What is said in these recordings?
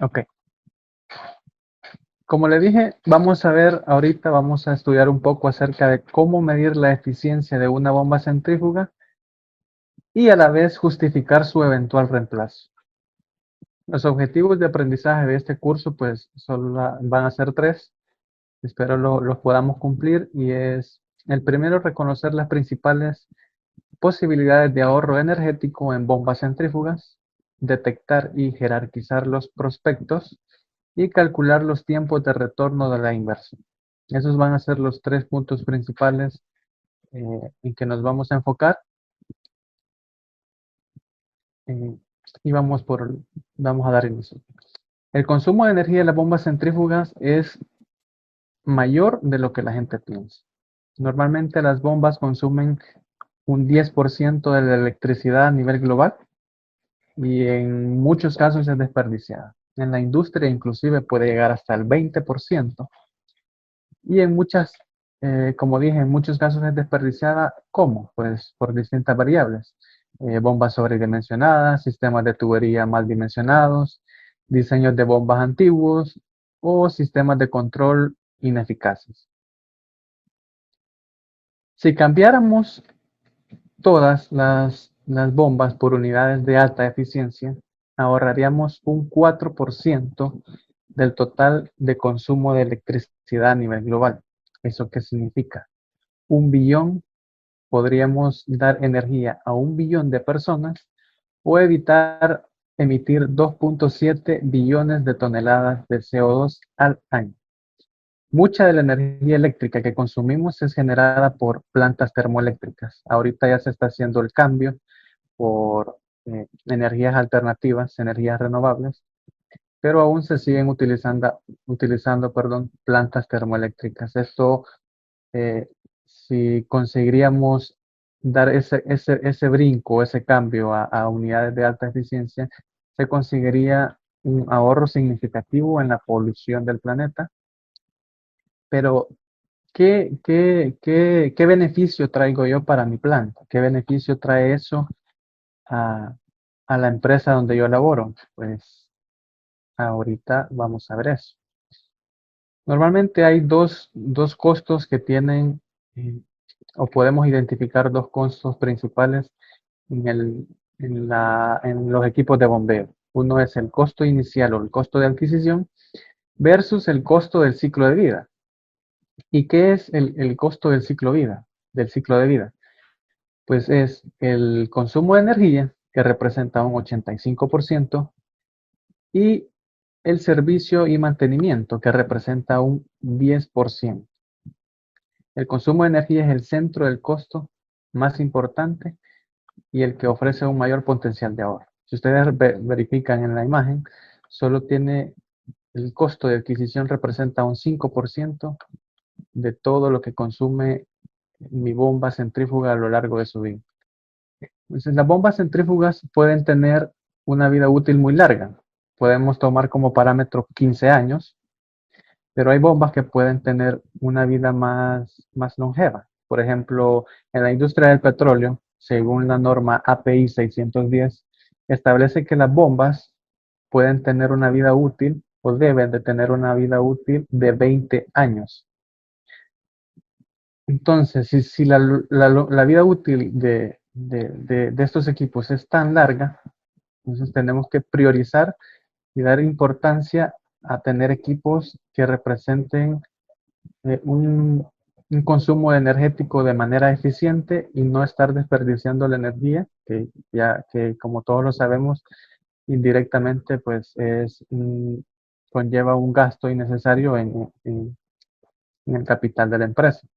Ok. Como le dije, vamos a ver ahorita, vamos a estudiar un poco acerca de cómo medir la eficiencia de una bomba centrífuga y a la vez justificar su eventual reemplazo. Los objetivos de aprendizaje de este curso pues van a ser tres. Espero los podamos cumplir y es el primero, reconocer las principales posibilidades de ahorro energético en bombas centrífugas, detectar y jerarquizar los prospectos y calcular los tiempos de retorno de la inversión. Esos van a ser los tres puntos principales en que nos vamos a enfocar eh, y vamos a dar inicio. El consumo de energía de las bombas centrífugas es mayor de lo que la gente piensa. Normalmente las bombas consumen un 10% de la electricidad a nivel global y en muchos casos es desperdiciada. En la industria inclusive puede llegar hasta el 20% y como dije, en muchos casos es desperdiciada. ¿Cómo? Pues por distintas variables. Bombas sobredimensionadas, sistemas de tubería mal dimensionados, diseños de bombas antiguos o sistemas de control ineficaces. Si cambiáramos todas las bombas por unidades de alta eficiencia, ahorraríamos un 4% del total de consumo de electricidad a nivel global. ¿Eso qué significa? 1 billón, podríamos dar energía a 1 billón de personas o evitar emitir 2.7 billones de toneladas de CO2 al año. Mucha de la energía eléctrica que consumimos es generada por plantas termoeléctricas. Ahorita ya se está haciendo el cambio por energías alternativas, energías renovables, pero aún se siguen utilizando plantas termoeléctricas. Esto, eh, si conseguiríamos dar ese brinco, ese cambio a unidades de alta eficiencia, se conseguiría un ahorro significativo en la polución del planeta. Pero, ¿qué beneficio traigo yo para mi planta? ¿Qué beneficio trae eso a, a la empresa donde yo laboro? Pues ahorita vamos a ver eso. Normalmente hay dos costos que tienen, eh, o podemos identificar dos costos principales en, el, en los equipos de bombeo. Uno es el costo inicial o el costo de adquisición versus el costo del ciclo de vida. ¿Y qué es el costo del ciclo de vida? Pues es el consumo de energía, que representa un 85%, y el servicio y mantenimiento, que representa un 10%. El consumo de energía es el centro del costo más importante y el que ofrece un mayor potencial de ahorro. Si ustedes verifican en la imagen, solo tiene el costo de adquisición, representa un 5% de todo lo que consume mi bomba centrífuga a lo largo de su vida. Entonces, las bombas centrífugas pueden tener una vida útil muy larga. Podemos tomar como parámetro 15 años, pero hay bombas que pueden tener una vida más longeva. Por ejemplo, en la industria del petróleo, según la norma API 610, establece que las bombas pueden tener una vida útil o deben de tener una vida útil de 20 años. Entonces, si la vida útil de estos equipos es tan larga, entonces tenemos que priorizar y dar importancia a tener equipos que representen un consumo energético de manera eficiente y no estar desperdiciando la energía, que como todos lo sabemos, indirectamente pues conlleva un gasto innecesario en el capital de la empresa.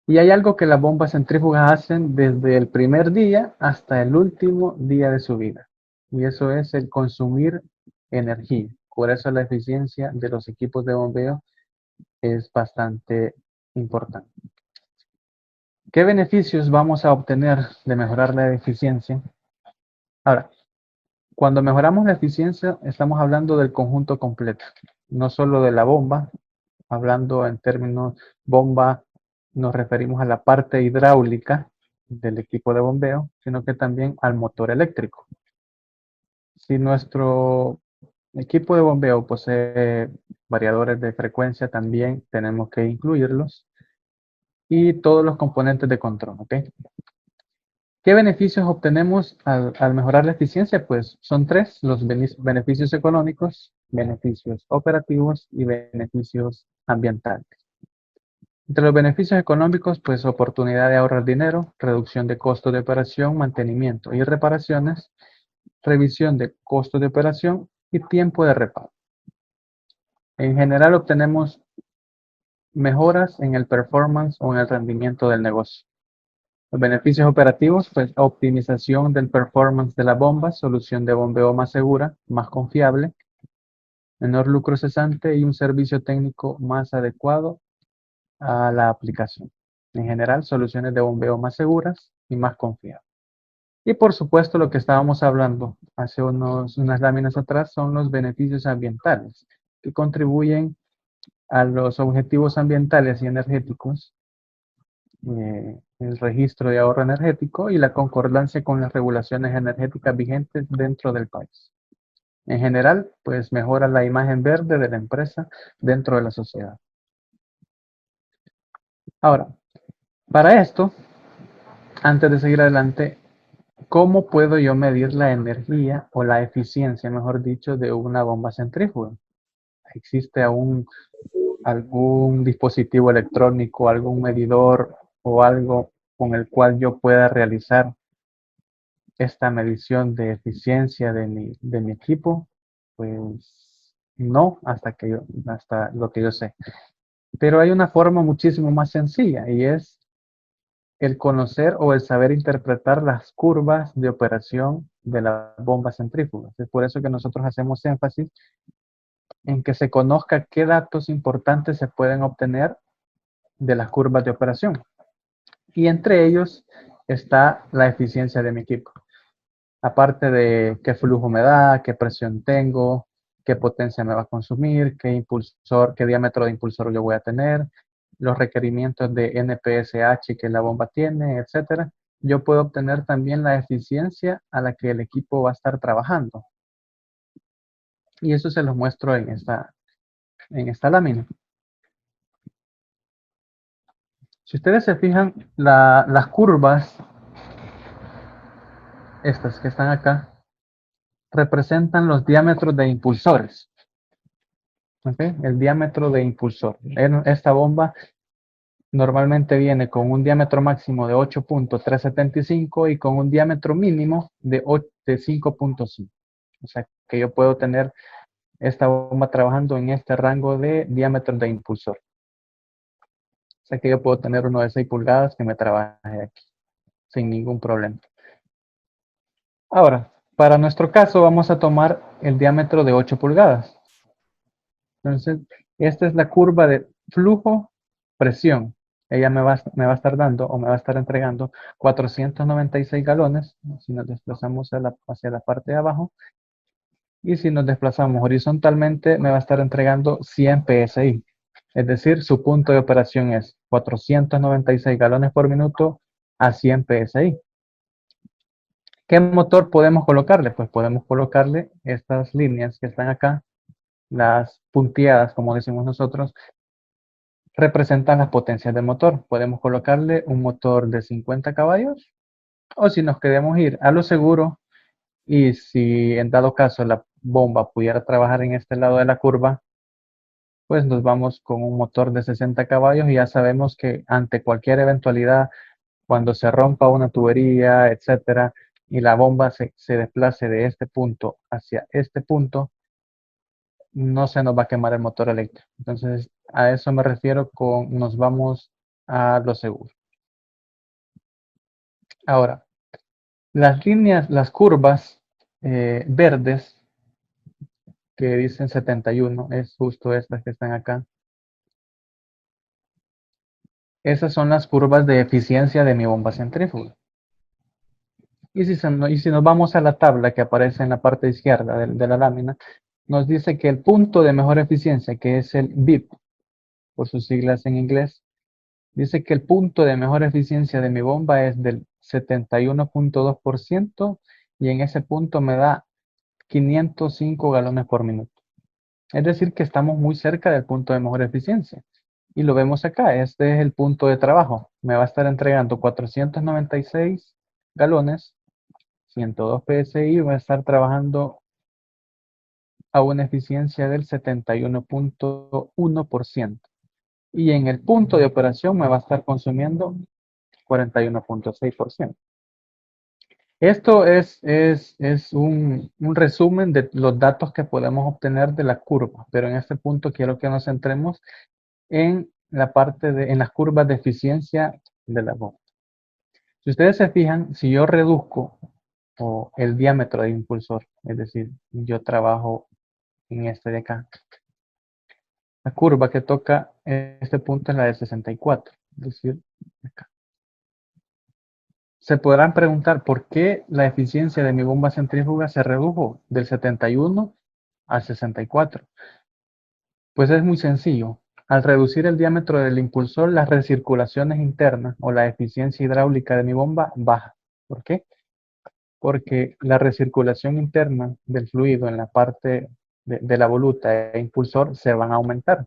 Y hay algo que las bombas centrífugas hacen desde el primer día hasta el último día de su vida. Y eso es el consumir energía. Por eso la eficiencia de los equipos de bombeo es bastante importante. ¿Qué beneficios vamos a obtener de mejorar la eficiencia? Ahora, cuando mejoramos la eficiencia, estamos hablando del conjunto completo, no solo de la bomba. Hablando en términos bomba, nos referimos a la parte hidráulica del equipo de bombeo, sino que también al motor eléctrico. Si nuestro El equipo de bombeo posee variadores de frecuencia, también tenemos que incluirlos, y todos los componentes de control, ¿ok? ¿Qué beneficios obtenemos al mejorar la eficiencia? Pues son tres, los beneficios económicos, beneficios operativos y beneficios ambientales. Entre los beneficios económicos, pues oportunidad de ahorrar dinero, reducción de costos de operación, mantenimiento y reparaciones, revisión de costos de operación y tiempo de reparo. En general obtenemos mejoras en el performance o en el rendimiento del negocio. Los beneficios operativos, pues optimización del performance de la bomba, solución de bombeo más segura, más confiable, menor lucro cesante y un servicio técnico más adecuado a la aplicación. En general, soluciones de bombeo más seguras y más confiables. Y por supuesto, lo que estábamos hablando hace unas láminas atrás son los beneficios ambientales, que contribuyen a los objetivos ambientales y energéticos, el registro de ahorro energético y la concordancia con las regulaciones energéticas vigentes dentro del país. En general, pues mejora la imagen verde de la empresa dentro de la sociedad. Ahora, para esto, antes de seguir adelante, ¿cómo puedo yo medir la energía o la eficiencia, mejor dicho, de una bomba centrífuga? ¿Existe algún dispositivo electrónico, algún medidor o algo con el cual yo pueda realizar esta medición de eficiencia de mi equipo? Pues no, hasta lo que yo sé. Pero hay una forma muchísimo más sencilla y es el conocer o el saber interpretar las curvas de operación de la bomba centrífuga. Es por eso que nosotros hacemos énfasis en que se conozca qué datos importantes se pueden obtener de las curvas de operación. Y entre ellos está la eficiencia de mi equipo. Aparte de qué flujo me da, qué presión tengo, qué potencia me va a consumir, qué diámetro de impulsor yo voy a tener, los requerimientos de NPSH que la bomba tiene, etcétera. Yo puedo obtener también la eficiencia a la que el equipo va a estar trabajando. Y eso se los muestro en esta lámina. Si ustedes se fijan, las curvas, estas que están acá, representan los diámetros de impulsores. ¿Okay? El diámetro de impulsor. Esta bomba normalmente viene con un diámetro máximo de 8.375 y con un diámetro mínimo de 5.5. O sea que yo puedo tener esta bomba trabajando en este rango de diámetro de impulsor. O sea que yo puedo tener uno de 6 pulgadas que me trabaje aquí sin ningún problema. Ahora, para nuestro caso vamos a tomar el diámetro de 8 pulgadas. Entonces, esta es la curva de flujo-presión. Ella me va a estar dando o me va a estar entregando 496 galones si nos desplazamos hacia la parte de abajo. Y si nos desplazamos horizontalmente, me va a estar entregando 100 PSI. Es decir, su punto de operación es 496 galones por minuto a 100 PSI. ¿Qué motor podemos colocarle? Pues podemos colocarle estas líneas que están acá, las punteadas, como decimos nosotros, representan las potencias del motor. Podemos colocarle un motor de 50 caballos o si nos queremos ir a lo seguro y si en dado caso la bomba pudiera trabajar en este lado de la curva, pues nos vamos con un motor de 60 caballos y ya sabemos que ante cualquier eventualidad, cuando se rompa una tubería, etcétera, y la bomba se desplace de este punto hacia este punto, no se nos va a quemar el motor eléctrico. Entonces, a eso me refiero con nos vamos a lo seguro. Ahora, las líneas, las curvas verdes que dicen 71, es justo estas que están acá. Esas son las curvas de eficiencia de mi bomba centrífuga. Y si nos vamos a la tabla que aparece en la parte izquierda de la lámina, nos dice que el punto de mejor eficiencia, que es el BIP, por sus siglas en inglés, dice que el punto de mejor eficiencia de mi bomba es del 71.2% y en ese punto me da 505 galones por minuto. Es decir, que estamos muy cerca del punto de mejor eficiencia. Y lo vemos acá, este es el punto de trabajo. Me va a estar entregando 496 galones, 102 PSI, va a estar trabajando a una eficiencia del 71.1%. Y en el punto de operación me va a estar consumiendo 41.6%. Esto es un resumen de los datos que podemos obtener de la curva, pero en este punto quiero que nos centremos en la parte en las curvas de eficiencia de la bomba. Si ustedes se fijan, si yo reduzco el diámetro del impulsor, es decir, yo trabajo en este de acá, la curva que toca este punto es la de 64, es decir, acá. Se podrán preguntar por qué la eficiencia de mi bomba centrífuga se redujo del 71 a 64. Pues es muy sencillo. Al reducir el diámetro del impulsor, las recirculaciones internas o la eficiencia hidráulica de mi bomba baja. ¿Por qué? Porque la recirculación interna del fluido en la parte de la voluta e impulsor se van a aumentar.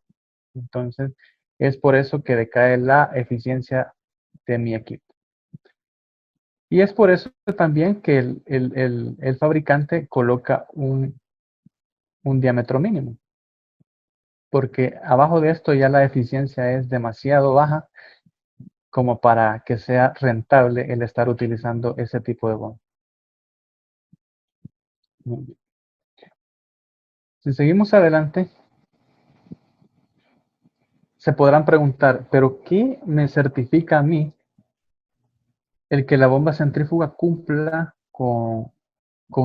Entonces, es por eso que decae la eficiencia de mi equipo. Y es por eso también que el fabricante coloca un diámetro mínimo, porque abajo de esto ya la eficiencia es demasiado baja como para que sea rentable el estar utilizando ese tipo de bomba. Si seguimos adelante, se podrán preguntar, ¿pero qué me certifica a mí el que la bomba centrífuga cumpla con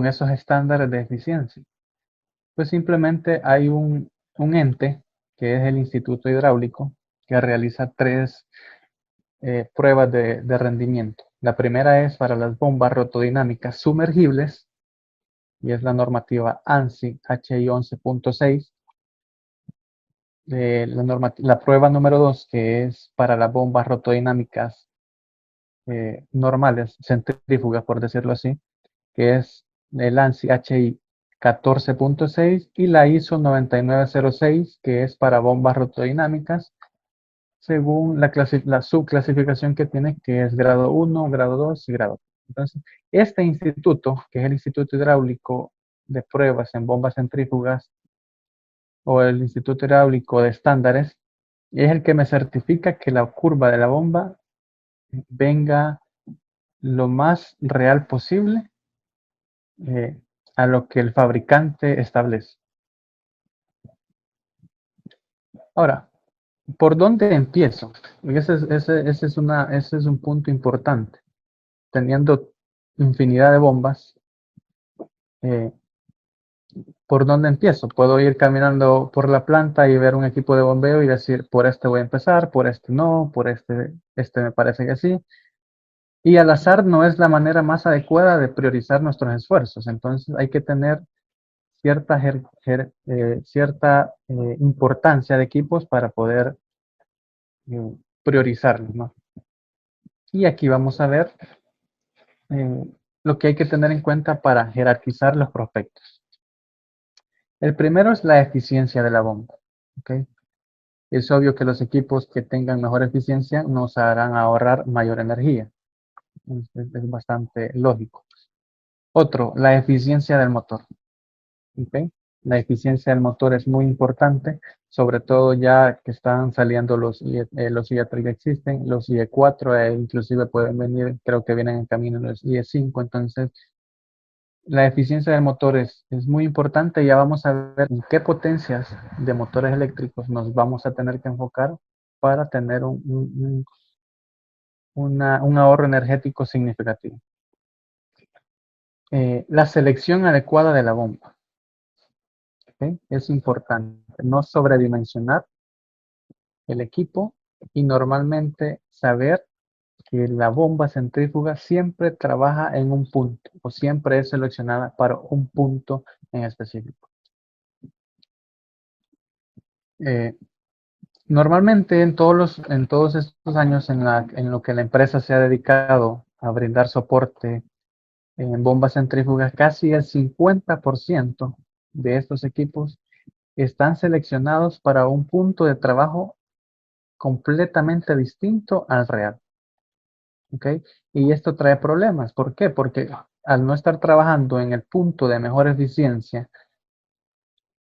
esos estándares de eficiencia? Pues simplemente hay un ente, que es el Instituto Hidráulico, que realiza tres pruebas de rendimiento. La primera es para las bombas rotodinámicas sumergibles, y es la normativa ANSI HI 11.6. La prueba número 2, que es para las bombas rotodinámicas normales, centrífugas por decirlo así, que es el ANSI HI 14.6 y la ISO 9906, que es para bombas rotodinámicas, según la subclasificación que tiene, que es grado 1, grado 2 y grado 3. Entonces, este instituto, que es el Instituto Hidráulico de Pruebas en Bombas Centrífugas, o el Instituto Hidráulico de Estándares, es el que me certifica que la curva de la bomba venga lo más real posible a lo que el fabricante establece. Ahora, ¿por dónde empiezo? Ese es un punto importante. Teniendo infinidad de bombas, eh, ¿por dónde empiezo? Puedo ir caminando por la planta y ver un equipo de bombeo y decir, por este voy a empezar, por este no, por este me parece que sí. Y al azar no es la manera más adecuada de priorizar nuestros esfuerzos. Entonces hay que tener cierta importancia de equipos para poder priorizarlos, ¿no? Y aquí vamos a ver eh, lo que hay que tener en cuenta para jerarquizar los prospectos. El primero es la eficiencia de la bomba. ¿Okay? Es obvio que los equipos que tengan mejor eficiencia nos harán ahorrar mayor energía. Es bastante lógico. Otro, la eficiencia del motor. ¿Okay? La eficiencia del motor es muy importante, sobre todo ya que están saliendo los IE3 que existen, los IE4, inclusive pueden venir, creo que vienen en camino los IE5, entonces la eficiencia del motor es muy importante. Ya vamos a ver en qué potencias de motores eléctricos nos vamos a tener que enfocar para tener un ahorro energético significativo. La selección adecuada de la bomba. ¿Okay? Es importante no sobredimensionar el equipo y normalmente saber que la bomba centrífuga siempre trabaja en un punto o siempre es seleccionada para un punto en específico. Normalmente en todos estos años en lo que la empresa se ha dedicado a brindar soporte en bombas centrífugas, casi el 50% de estos equipos están seleccionados para un punto de trabajo completamente distinto al real. ¿Ok? Y esto trae problemas. ¿Por qué? Porque al no estar trabajando en el punto de mejor eficiencia,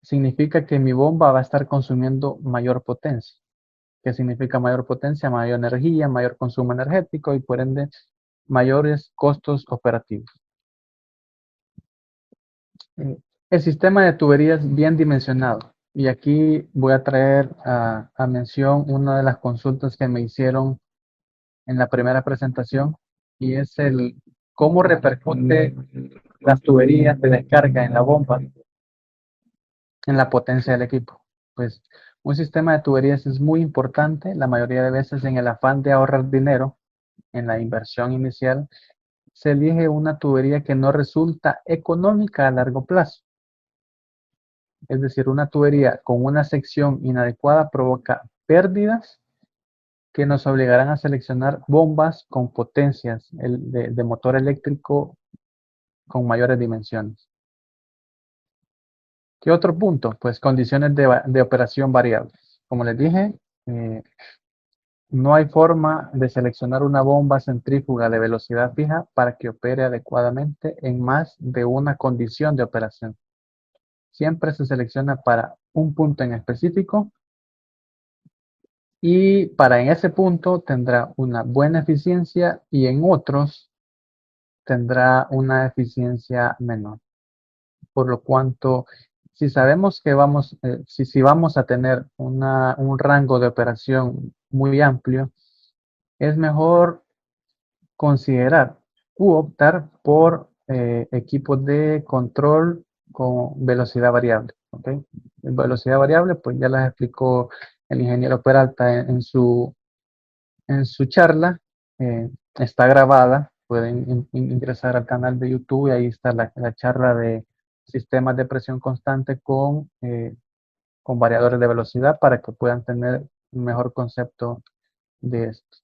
significa que mi bomba va a estar consumiendo mayor potencia. ¿Qué significa mayor potencia? Mayor energía, mayor consumo energético y por ende mayores costos operativos. El sistema de tuberías bien dimensionado. Y aquí voy a traer a mención una de las consultas que me hicieron en la primera presentación y es el cómo repercute las tuberías de descarga en la bomba en la potencia del equipo. Pues un sistema de tuberías es muy importante, la mayoría de veces en el afán de ahorrar dinero en la inversión inicial, se elige una tubería que no resulta económica a largo plazo. Es decir, una tubería con una sección inadecuada provoca pérdidas que nos obligarán a seleccionar bombas con potencias de motor eléctrico con mayores dimensiones. ¿Qué otro punto? Pues condiciones de operación variables. Como les dije, eh, no hay forma de seleccionar una bomba centrífuga de velocidad fija para que opere adecuadamente en más de una condición de operación. Siempre se selecciona para un punto en específico y para en ese punto tendrá una buena eficiencia y en otros tendrá una eficiencia menor. Por lo cuanto, si sabemos que si vamos a tener un rango de operación muy amplio, es mejor considerar u optar por equipos de control con velocidad variable. ¿Okay? Velocidad variable, pues ya las explicó el ingeniero Peralta en su charla. Está grabada, pueden ingresar al canal de YouTube y ahí está la charla de sistemas de presión constante con variadores de velocidad para que puedan tener un mejor concepto de esto.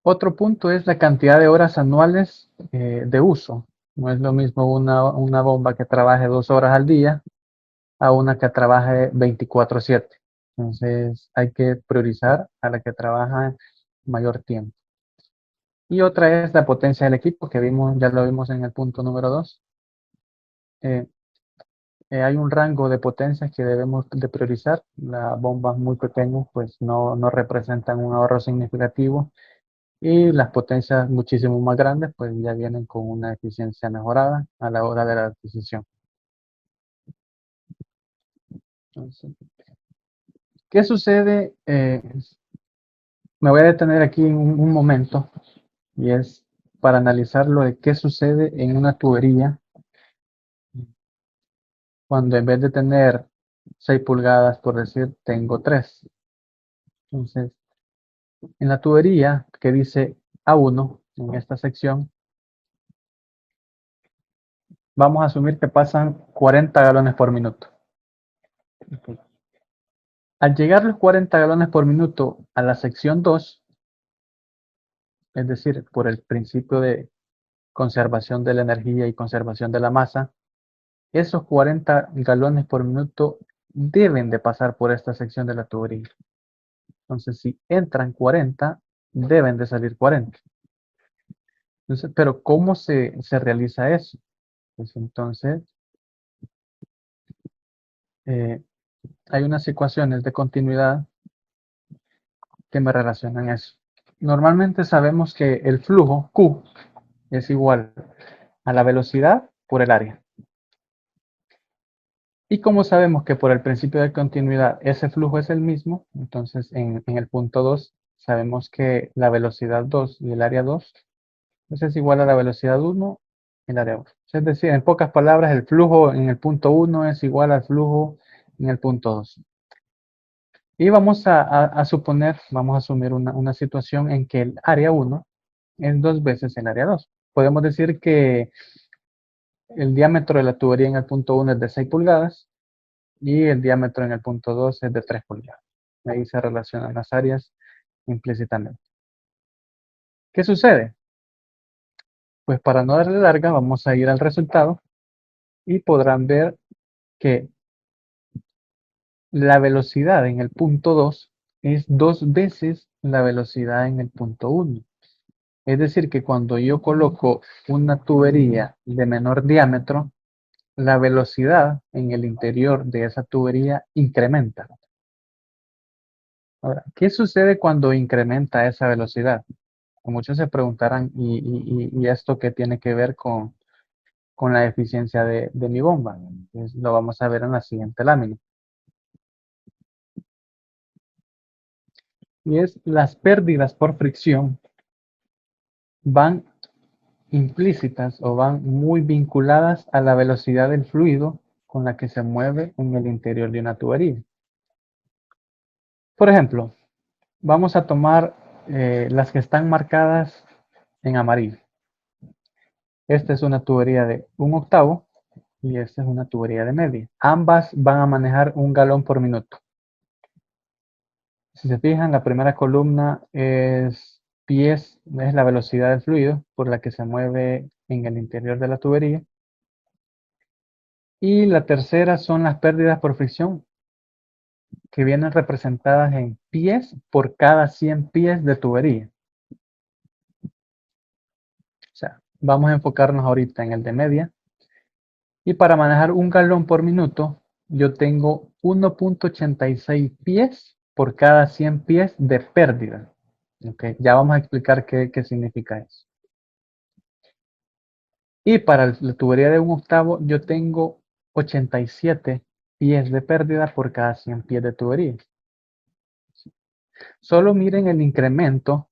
Otro punto es la cantidad de horas anuales de uso. No es lo mismo una bomba que trabaje 2 horas al día a una que trabaje 24/7. Entonces hay que priorizar a la que trabaja mayor tiempo. Y otra es la potencia del equipo, que ya lo vimos en el punto número 2. Hay un rango de potencias que debemos de priorizar. Las bombas muy pequeñas pues no representan un ahorro significativo y las potencias muchísimo más grandes pues ya vienen con una eficiencia mejorada a la hora de la adquisición. Entonces, ¿qué sucede? Me voy a detener aquí un momento y es para analizar lo de qué sucede en una tubería cuando en vez de tener 6 pulgadas, por decir, tengo 3. Entonces, en la tubería que dice A1, en esta sección, vamos a asumir que pasan 40 galones por minuto. Okay. Al llegar los 40 galones por minuto a la sección 2, es decir, por el principio de conservación de la energía y conservación de la masa, esos 40 galones por minuto deben de pasar por esta sección de la tubería. Entonces, si entran 40, deben de salir 40. Entonces, pero ¿cómo se realiza eso? Pues entonces, eh, hay unas ecuaciones de continuidad que me relacionan eso. Normalmente sabemos que el flujo Q es igual a la velocidad por el área. Y como sabemos que por el principio de continuidad ese flujo es el mismo, entonces en el punto 2 sabemos que la velocidad 2 y el área 2 pues es igual a la velocidad 1 y el área 1. Es decir, en pocas palabras, el flujo en el punto 1 es igual al flujo en el punto 2. Y vamos a suponer, vamos a asumir una situación en que el área 1 es 2 veces el área 2. Podemos decir que el diámetro de la tubería en el punto 1 es de 6 pulgadas y el diámetro en el punto 2 es de 3 pulgadas. Ahí se relacionan las áreas implícitamente. ¿Qué sucede? Pues para no darle larga, vamos a ir al resultado y podrán ver que la velocidad en el punto 2 es 2 veces la velocidad en el punto 1. Es decir, que cuando yo coloco una tubería de menor diámetro, la velocidad en el interior de esa tubería incrementa. Ahora, ¿qué sucede cuando incrementa esa velocidad? Muchos se preguntarán, ¿y esto qué tiene que ver con la eficiencia de mi bomba? Pues lo vamos a ver en la siguiente lámina. Y es las pérdidas por fricción van implícitas o van muy vinculadas a la velocidad del fluido con la que se mueve en el interior de una tubería. Por ejemplo, vamos a tomar las que están marcadas en amarillo. Esta es una tubería de 1/8 y esta es una tubería de media. Ambas van a manejar 1 galón por minuto. Si se fijan, la primera columna es pies, es la velocidad del fluido por la que se mueve en el interior de la tubería. Y la tercera son las pérdidas por fricción, que vienen representadas en pies por cada 100 pies de tubería. O sea, vamos a enfocarnos ahorita en el de media. Y para manejar 1 galón por minuto, yo tengo 1.86 pies por cada 100 pies de pérdida. Okay, ya vamos a explicar qué significa eso. Y para la tubería de 1/8, yo tengo 87 pies de pérdida por cada 100 pies de tubería. Solo miren el incremento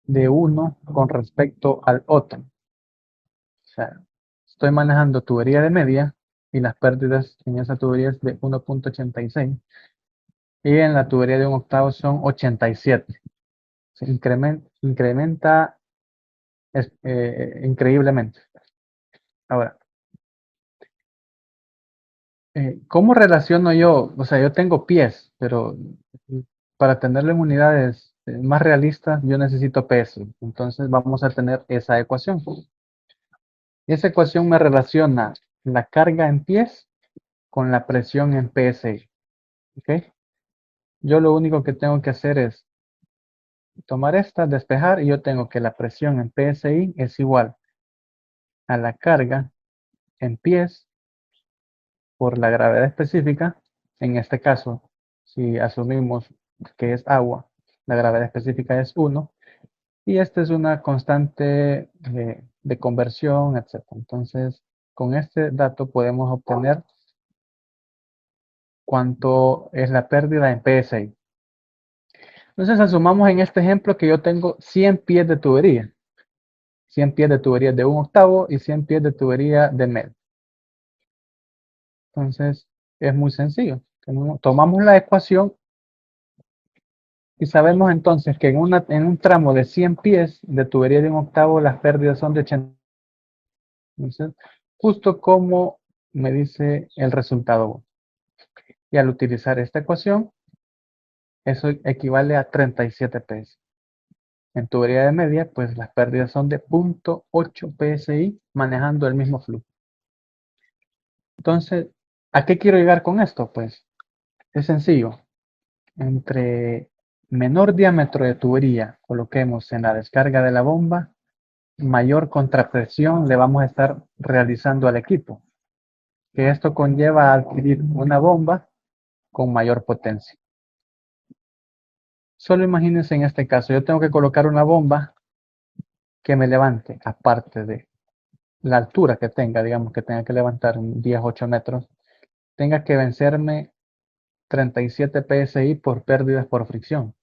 de uno con respecto al otro. O sea, estoy manejando tubería de media y las pérdidas en esa tubería es de 1.86 y en la tubería de 1/8 son 87. Se incrementa increíblemente. Ahora, ¿cómo relaciono yo? O sea, yo tengo pies, pero para tenerlo en unidades más realistas, yo necesito peso. Entonces vamos a tener esa ecuación. Esa ecuación me relaciona la carga en pies con la presión en PSI. ¿Ok? Yo lo único que tengo que hacer es tomar esta, despejar, y yo tengo que la presión en PSI es igual a la carga en pies por la gravedad específica. En este caso, si asumimos que es agua, la gravedad específica es 1, y esta es una constante de conversión, etc. Entonces, con este dato podemos obtener cuánto es la pérdida en PSI. Entonces, asumamos en este ejemplo que yo tengo 100 pies de tubería. 100 pies de tubería de 1/8 y 100 pies de tubería de medio. Entonces, es muy sencillo. Tomamos la ecuación y sabemos entonces que en un tramo de 100 pies de tubería de 1/8 las pérdidas son de 80. Entonces, justo como me dice el resultado. Y al utilizar esta ecuación, eso equivale a 37 PS. En tubería de media, pues las pérdidas son de 0.8 PSI manejando el mismo flujo. Entonces, ¿a qué quiero llegar con esto? Pues es sencillo. Entre menor diámetro de tubería coloquemos en la descarga de la bomba, mayor contrapresión le vamos a estar realizando al equipo. Que esto conlleva a adquirir una bomba con mayor potencia. Solo imagínense en este caso, yo tengo que colocar una bomba que me levante, aparte de la altura que tenga, digamos que tenga que levantar 10, 8 metros, tenga que vencerme 37 PSI por pérdidas por fricción.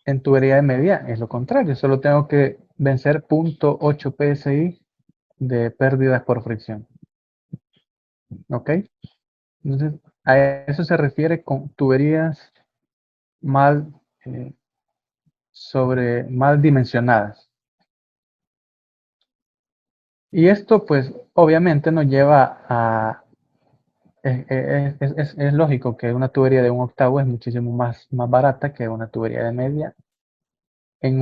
En tubería de media es lo contrario, solo tengo que vencer 0.8 PSI de pérdidas por fricción. ¿Ok? Entonces, a eso se refiere con tuberías mal, mal dimensionadas. Y esto, pues, obviamente nos lleva Es lógico que una tubería de un octavo es muchísimo más barata que una tubería de media en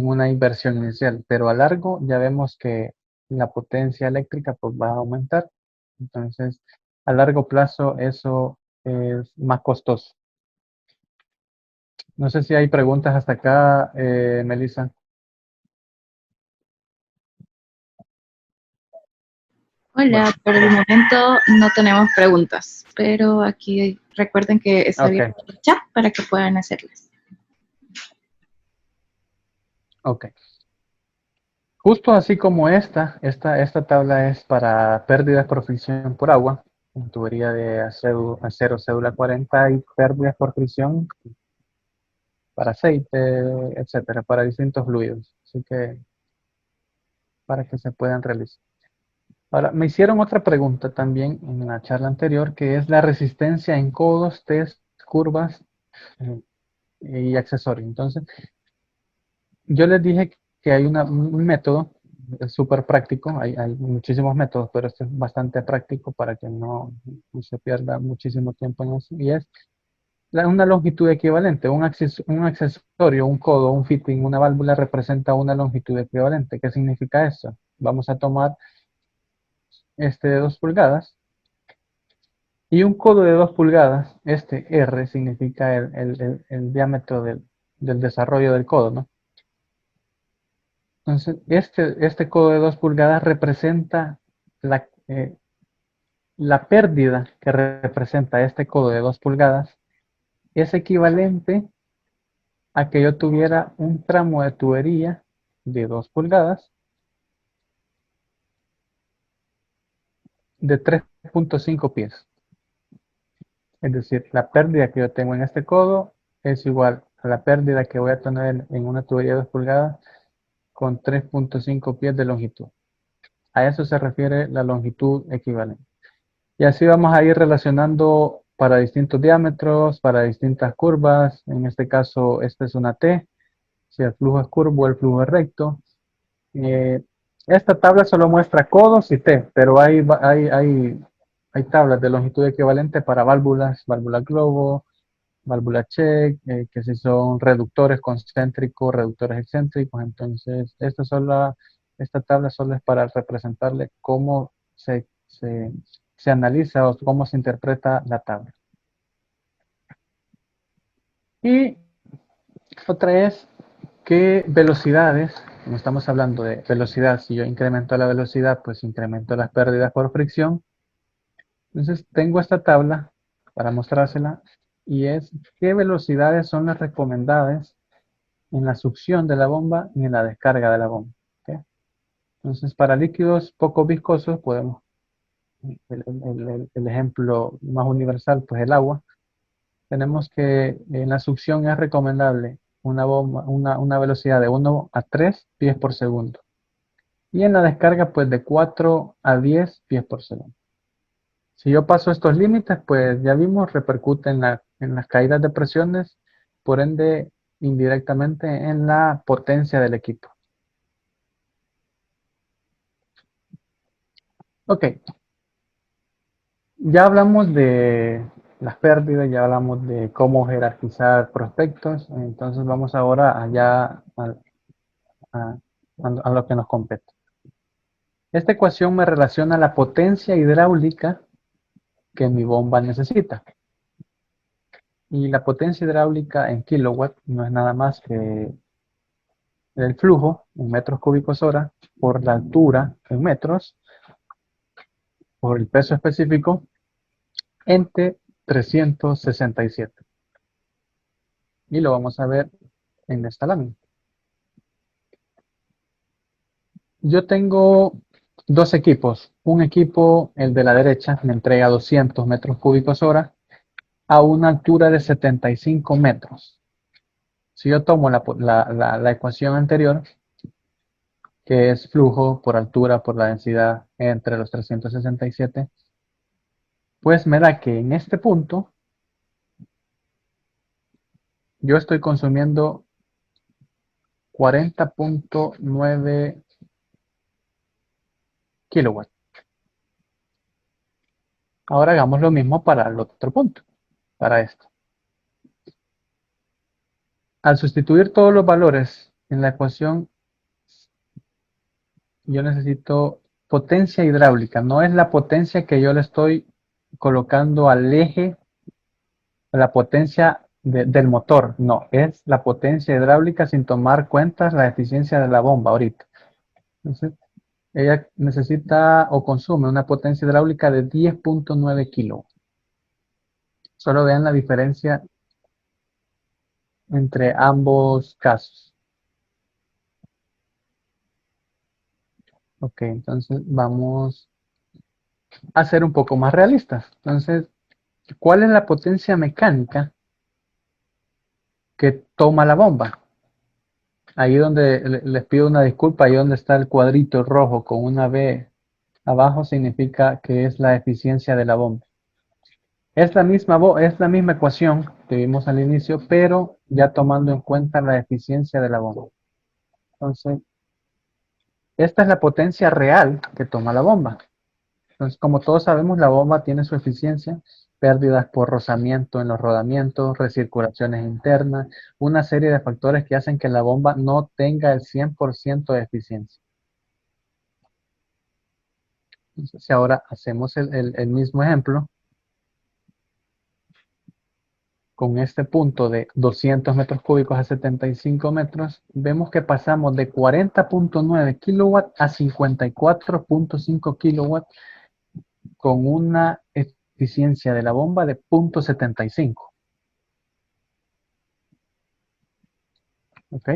una inversión inicial, pero a largo ya vemos que la potencia eléctrica pues va a aumentar, entonces a largo plazo eso es más costoso. No sé si hay preguntas hasta acá, Melissa. Hola, Bueno, por el momento no tenemos preguntas, pero aquí recuerden que está ok, abierto el chat para que puedan hacerlas. ok. Justo así como esta tabla es para pérdidas por fricción por agua, en tubería de acero cédula 40 y pérdidas por fricción para aceite, etcétera, para distintos fluidos. Así que para que se puedan realizar. Ahora, me hicieron otra pregunta también en la charla anterior, que es la resistencia en codos, test, curvas eh, y accesorios. Entonces, yo les dije que hay un método súper práctico, hay muchísimos métodos, pero este es bastante práctico para que no se pierda muchísimo tiempo en eso, y es una longitud equivalente, un accesorio, un codo, un fitting, una válvula representa una longitud equivalente. ¿Qué significa eso? Vamos a tomar este de 2 pulgadas y un codo de 2 pulgadas, este R significa el diámetro del desarrollo del codo, ¿no? Entonces, este codo de 2 pulgadas representa la pérdida que representa este codo de 2 pulgadas, es equivalente a que yo tuviera un tramo de tubería de 2 pulgadas de 3.5 pies. Es decir, la pérdida que yo tengo en este codo es igual a la pérdida que voy a tener en una tubería de 2 pulgadas con 3.5 pies de longitud. A eso se refiere la longitud equivalente. Y así vamos a ir relacionando para distintos diámetros, para distintas curvas. En este caso, esta es una T, si el flujo es curvo, el flujo es recto. Eh, Esta tabla solo muestra codos y T, pero hay tablas de longitud equivalente para válvulas, válvula globo, válvula check, que si son reductores concéntricos, reductores excéntricos. Entonces, esta tabla solo es para representarle cómo se analiza o cómo se interpreta la tabla. Y otra es qué velocidades, como estamos hablando de velocidad, si yo incremento la velocidad, pues incremento las pérdidas por fricción. Entonces, tengo esta tabla para mostrársela y es qué velocidades son las recomendadas en la succión de la bomba y en la descarga de la bomba. ¿Ok? Entonces, para líquidos poco viscosos, podemos, el ejemplo más universal, pues el agua, tenemos que en la succión es recomendable una velocidad de 1 a 3 pies por segundo. Y en la descarga, pues de 4 a 10 pies por segundo. Si yo paso estos límites, pues ya vimos, repercute en las caídas de presiones, por ende, indirectamente en la potencia del equipo. Ok, ya hablamos de las pérdidas, ya hablamos de cómo jerarquizar prospectos, entonces vamos ahora allá a- a lo que nos compete. Esta ecuación me relaciona la potencia hidráulica que mi bomba necesita. Y la potencia hidráulica en kilowatt no es nada más que el flujo en metros cúbicos hora por la altura en metros, por el peso específico, entre 367. Y lo vamos a ver en esta lámina. Yo tengo dos equipos. Un equipo, el de la derecha, me entrega 200 metros cúbicos hora a una altura de 75 metros. Si yo tomo la ecuación anterior, que es flujo por altura por la densidad entre los 367, pues me da que en este punto yo estoy consumiendo 40.9 kilowatts. Ahora hagamos lo mismo para el otro punto, para esto. Al sustituir todos los valores en la ecuación, yo necesito potencia hidráulica. No es la potencia que yo le estoy colocando al eje, la potencia del motor. No, es la potencia hidráulica sin tomar cuenta la eficiencia de la bomba ahorita. Entonces, ella necesita o consume una potencia hidráulica de 10.9 kilowatts. Solo vean la diferencia entre ambos casos. Ok, entonces vamos a ser un poco más realistas. Entonces, ¿cuál es la potencia mecánica que toma la bomba? Ahí donde les pido una disculpa, ahí donde está el cuadrito rojo con una B abajo significa que es la eficiencia de la bomba. Es la misma ecuación que vimos al inicio, pero ya tomando en cuenta la eficiencia de la bomba. Entonces, esta es la potencia real que toma la bomba. Entonces, como todos sabemos, la bomba tiene su eficiencia, pérdidas por rozamiento en los rodamientos, recirculaciones internas, una serie de factores que hacen que la bomba no tenga el 100% de eficiencia. Entonces, si ahora hacemos el mismo ejemplo, con este punto de 200 metros cúbicos a 75 metros, vemos que pasamos de 40.9 kilowatts a 54.5 kilowatts con una eficiencia de la bomba de 0.75. ¿Ok?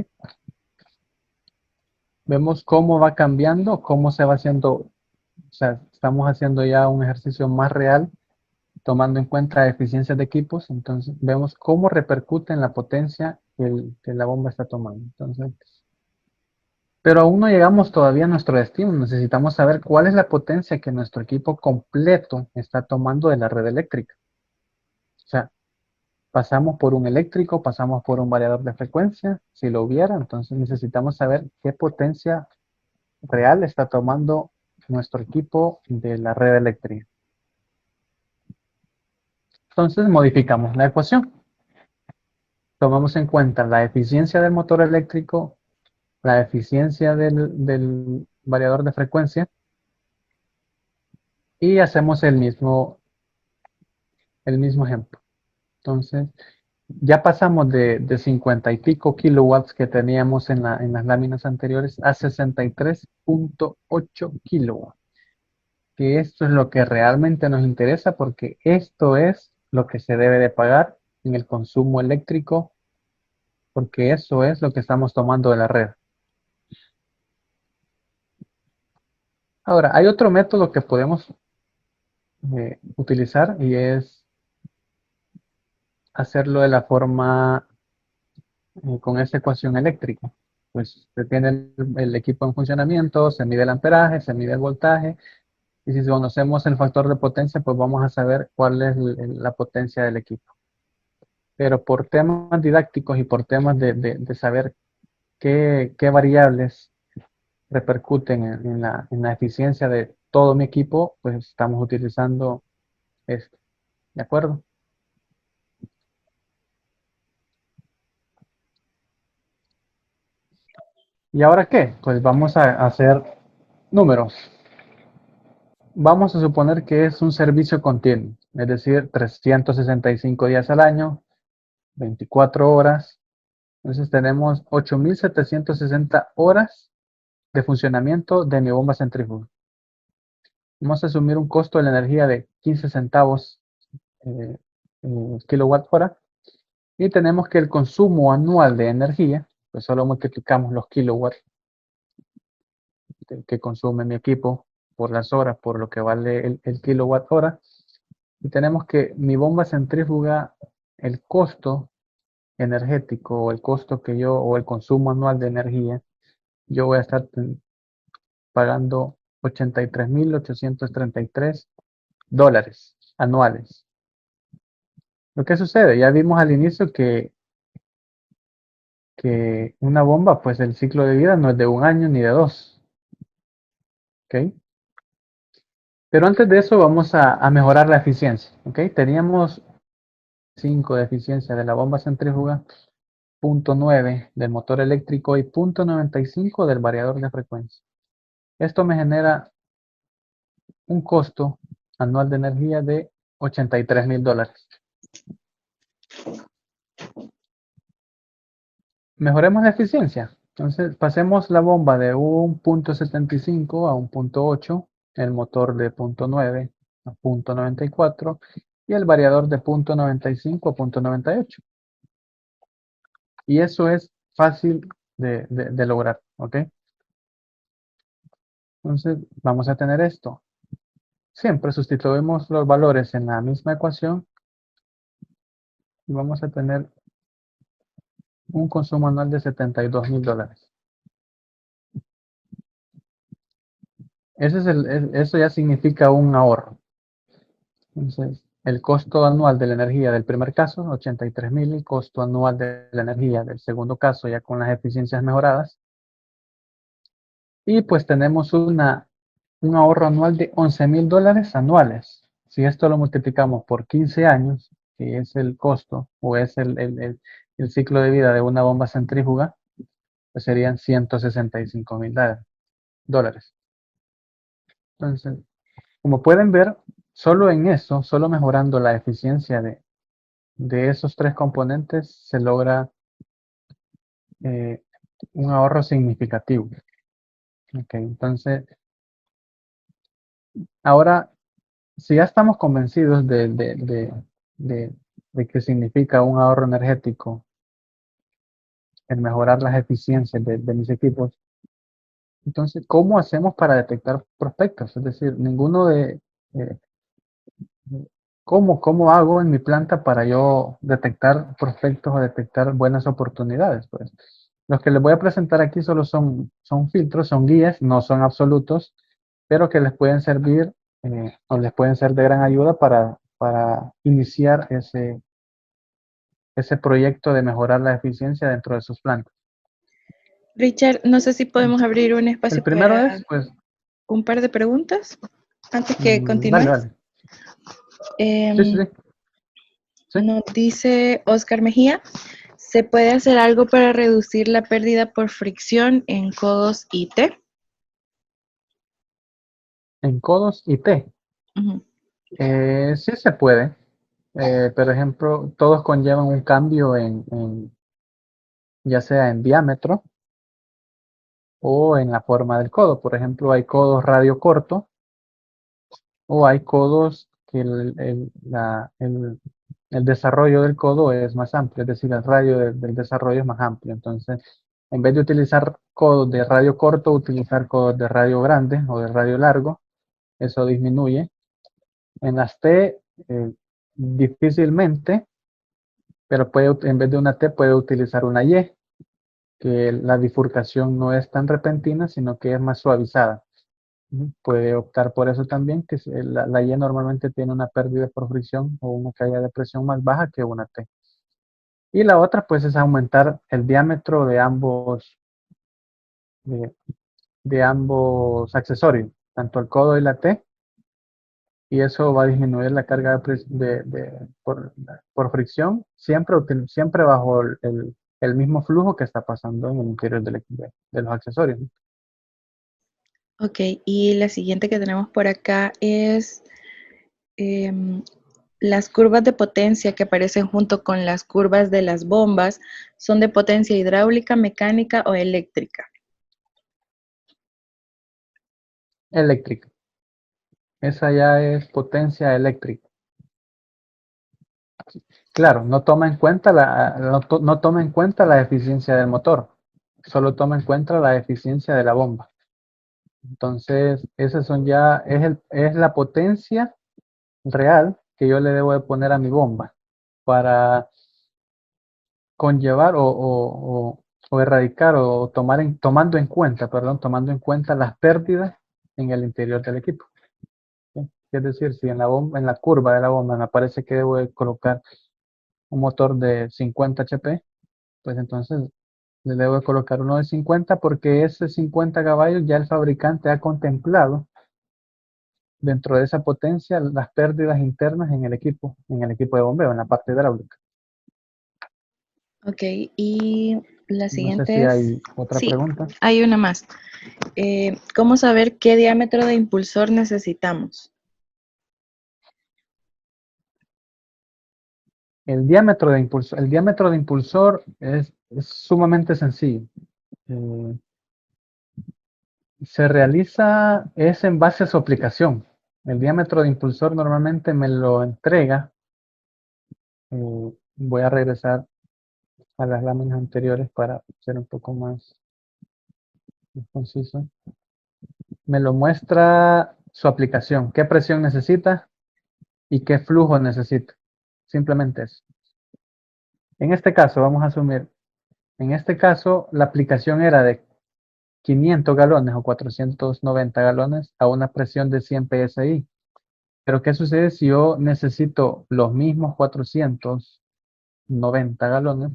Vemos cómo va cambiando, cómo se va haciendo, o sea, estamos haciendo ya un ejercicio más real, tomando en cuenta eficiencias de equipos, entonces vemos cómo repercute en la potencia que la bomba está tomando. Entonces, pero aún no llegamos todavía a nuestro destino. Necesitamos saber cuál es la potencia que nuestro equipo completo está tomando de la red eléctrica. O sea, pasamos por un eléctrico, pasamos por un variador de frecuencia, si lo hubiera, entonces necesitamos saber qué potencia real está tomando nuestro equipo de la red eléctrica. Entonces modificamos la ecuación. Tomamos en cuenta la eficiencia del motor eléctrico, la eficiencia del variador de frecuencia y hacemos el mismo ejemplo. Entonces, ya pasamos de 50 y pico kilowatts que teníamos en las láminas anteriores a 63.8 kilowatts. Que esto es lo que realmente nos interesa porque esto es lo que se debe de pagar en el consumo eléctrico porque eso es lo que estamos tomando de la red. Ahora, hay otro método que podemos utilizar y es hacerlo de la forma con esta ecuación eléctrica. Pues se tiene el equipo en funcionamiento, se mide el amperaje, se mide el voltaje, y si conocemos el factor de potencia, pues vamos a saber cuál es la potencia del equipo. Pero por temas didácticos y por temas de saber qué variables repercuten en la eficiencia de todo mi equipo, pues estamos utilizando esto. ¿De acuerdo? ¿Y ahora qué? Pues vamos a hacer números. Vamos a suponer que es un servicio continuo, es decir, 365 días al año, 24 horas. Entonces tenemos 8.760 horas de funcionamiento de mi bomba centrífuga. Vamos a asumir un costo de la energía de 15 centavos eh, kilowatt hora y tenemos que el consumo anual de energía, pues solo multiplicamos los kilowatts que consume mi equipo por las horas, por lo que vale el kilowatt hora. Y tenemos que mi bomba centrífuga, el costo energético o el costo que yo, o el consumo anual de energía, yo voy a estar pagando 83.833 dólares anuales. ¿Lo que sucede? Ya vimos al inicio que una bomba, pues el ciclo de vida no es de un año ni de dos. ¿Ok? Pero antes de eso vamos a mejorar la eficiencia, ¿ok? Teníamos 5 de eficiencia de la bomba centrífuga, 0.9 del motor eléctrico y 0.95 del variador de frecuencia. Esto me genera un costo anual de energía de $83,000. Mejoremos la eficiencia. Entonces, pasemos la bomba de un 0.75 a un 0.8, el motor de 0.9 a 0.94 y el variador de 0.95 a 0.98. Y eso es fácil de lograr, ¿ok? Entonces, vamos a tener esto. Siempre sustituimos los valores en la misma ecuación y vamos a tener un consumo anual de $72,000. Eso ya significa un ahorro. Entonces, el costo anual de la energía del primer caso, 83,000, el costo anual de la energía del segundo caso, ya con las eficiencias mejoradas. Y pues tenemos un ahorro anual de $11,000 anuales. Si esto lo multiplicamos por 15 años, que es el costo o es el ciclo de vida de una bomba centrífuga, pues serían $165,000. Entonces, como pueden ver, solo en eso, solo mejorando la eficiencia de esos tres componentes, se logra eh, un ahorro significativo. Ok, entonces, ahora, si ya estamos convencidos de- de que significa un ahorro energético el mejorar las eficiencias de mis equipos, entonces, ¿cómo hacemos para detectar prospectos? Es decir, eh, ¿cómo hago en mi planta para yo detectar prospectos o detectar buenas oportunidades? Pues los que les voy a presentar aquí solo son filtros, son guías, no son absolutos, pero que les pueden servir o les pueden ser de gran ayuda para iniciar ese proyecto de mejorar la eficiencia dentro de sus plantas. Richard, no sé si podemos abrir un El espacio primero para es, pues, un par de preguntas antes que dale, continúes. dale. Sí, sí, Em, sí, sí. Nos dice Oscar Mejía, ¿se puede hacer algo para reducir la pérdida por fricción en codos y T? En codos y T. Ujú. Sí se puede. Por ejemplo, todos conllevan un cambio ya sea en diámetro o en la forma del codo. Por ejemplo, hay codos radio corto o hay codos que el desarrollo del codo es más amplio, es decir, el radio del desarrollo es más amplio. Entonces, en vez de utilizar codos de radio corto, utilizar codos de radio grande o de radio largo, eso disminuye. En las T, difícilmente, pero en vez de una T puede utilizar una Y, que la bifurcación no es tan repentina, sino que es más suavizada. Puede optar por eso también, que la Y normalmente tiene una pérdida por fricción o una caída de presión más baja que una T. Y la otra, pues, es aumentar el diámetro de, de ambos accesorios, tanto el codo y la T, y eso va a disminuir la carga por fricción, siempre bajo el mismo flujo que está pasando en el interior de los accesorios. Ok, y la siguiente que tenemos por acá es em, las curvas de potencia que aparecen junto con las curvas de las bombas, ¿son de potencia hidráulica, mecánica o eléctrica? Eléctrica. Esa ya es potencia eléctrica. Claro, no toma en cuenta la eficiencia del motor, solo toma en cuenta la eficiencia de la bomba. Entonces, esas son ya, es la potencia real que yo le debo de poner a mi bomba para conllevar o erradicar o tomando en cuenta las pérdidas en el interior del equipo. ¿Sí? Es decir, si en la curva de la bomba me aparece que debo de colocar un motor de 50 HP, pues entonces le debo de colocar uno de 50 porque ese 50 caballos ya el fabricante ha contemplado dentro de esa potencia las pérdidas internas en el equipo de bombeo, en la parte hidráulica. Ok, y la No sé siguiente si es, hay otra sí, pregunta. hay una más. ¿Cómo saber qué diámetro de impulsor necesitamos? El diámetro de impulsor es sumamente sencillo. Eh, Se realiza, es en base a su aplicación. El diámetro de impulsor normalmente me lo entrega. Voy a regresar a las láminas anteriores para ser un poco más conciso. Me lo muestra su aplicación, qué presión necesita y qué flujo necesita. Simplemente eso. En este caso, vamos a asumir, en este caso la aplicación era de 500 galones o 490 galones a una presión de 100 psi. Pero ¿qué sucede si yo necesito los mismos 490 galones,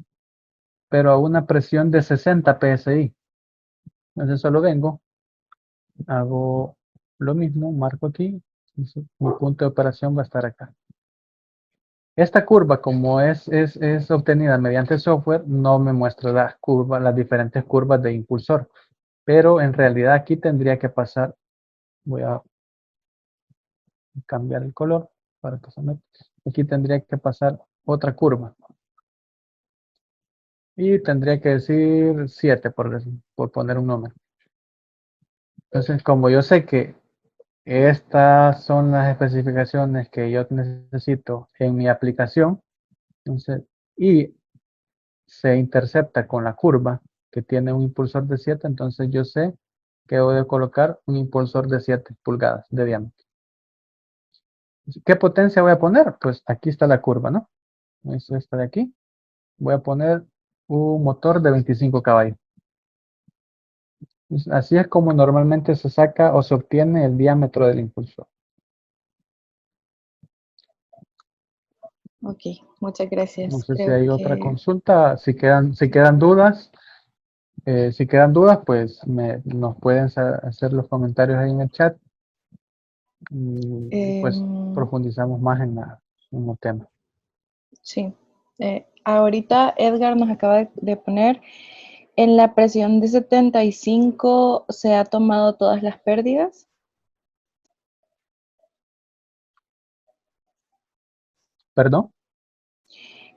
pero a una presión de 60 psi? Entonces solo vengo, hago lo mismo, marco aquí, mi punto de operación va a estar acá. Esta curva, como es obtenida mediante software, no me muestra las curvas, las diferentes curvas de impulsor, pero en realidad aquí tendría que pasar, voy a cambiar el color para que se meta. Aquí tendría que pasar otra curva. Y tendría que decir 7 por poner un número. Entonces, como yo sé que estas son las especificaciones que yo necesito en mi aplicación, entonces, y se intercepta con la curva que tiene un impulsor de 7, entonces yo sé que debo de colocar un impulsor de 7 pulgadas de diámetro. ¿Qué potencia voy a poner? Pues aquí está la curva, ¿no? Eso está de aquí. Voy a poner un motor de 25 caballos. Así es como normalmente se saca o se obtiene el diámetro del impulsor. Ok, muchas No gracias. sé si Creo hay otra que consulta. Si quedan dudas, pues nos pueden hacer los comentarios ahí en el chat y pues em, profundizamos más en el tema. sí. Ahorita Edgar nos acaba de poner, en la presión de 75 se ha tomado todas las pérdidas. ¿Perdón?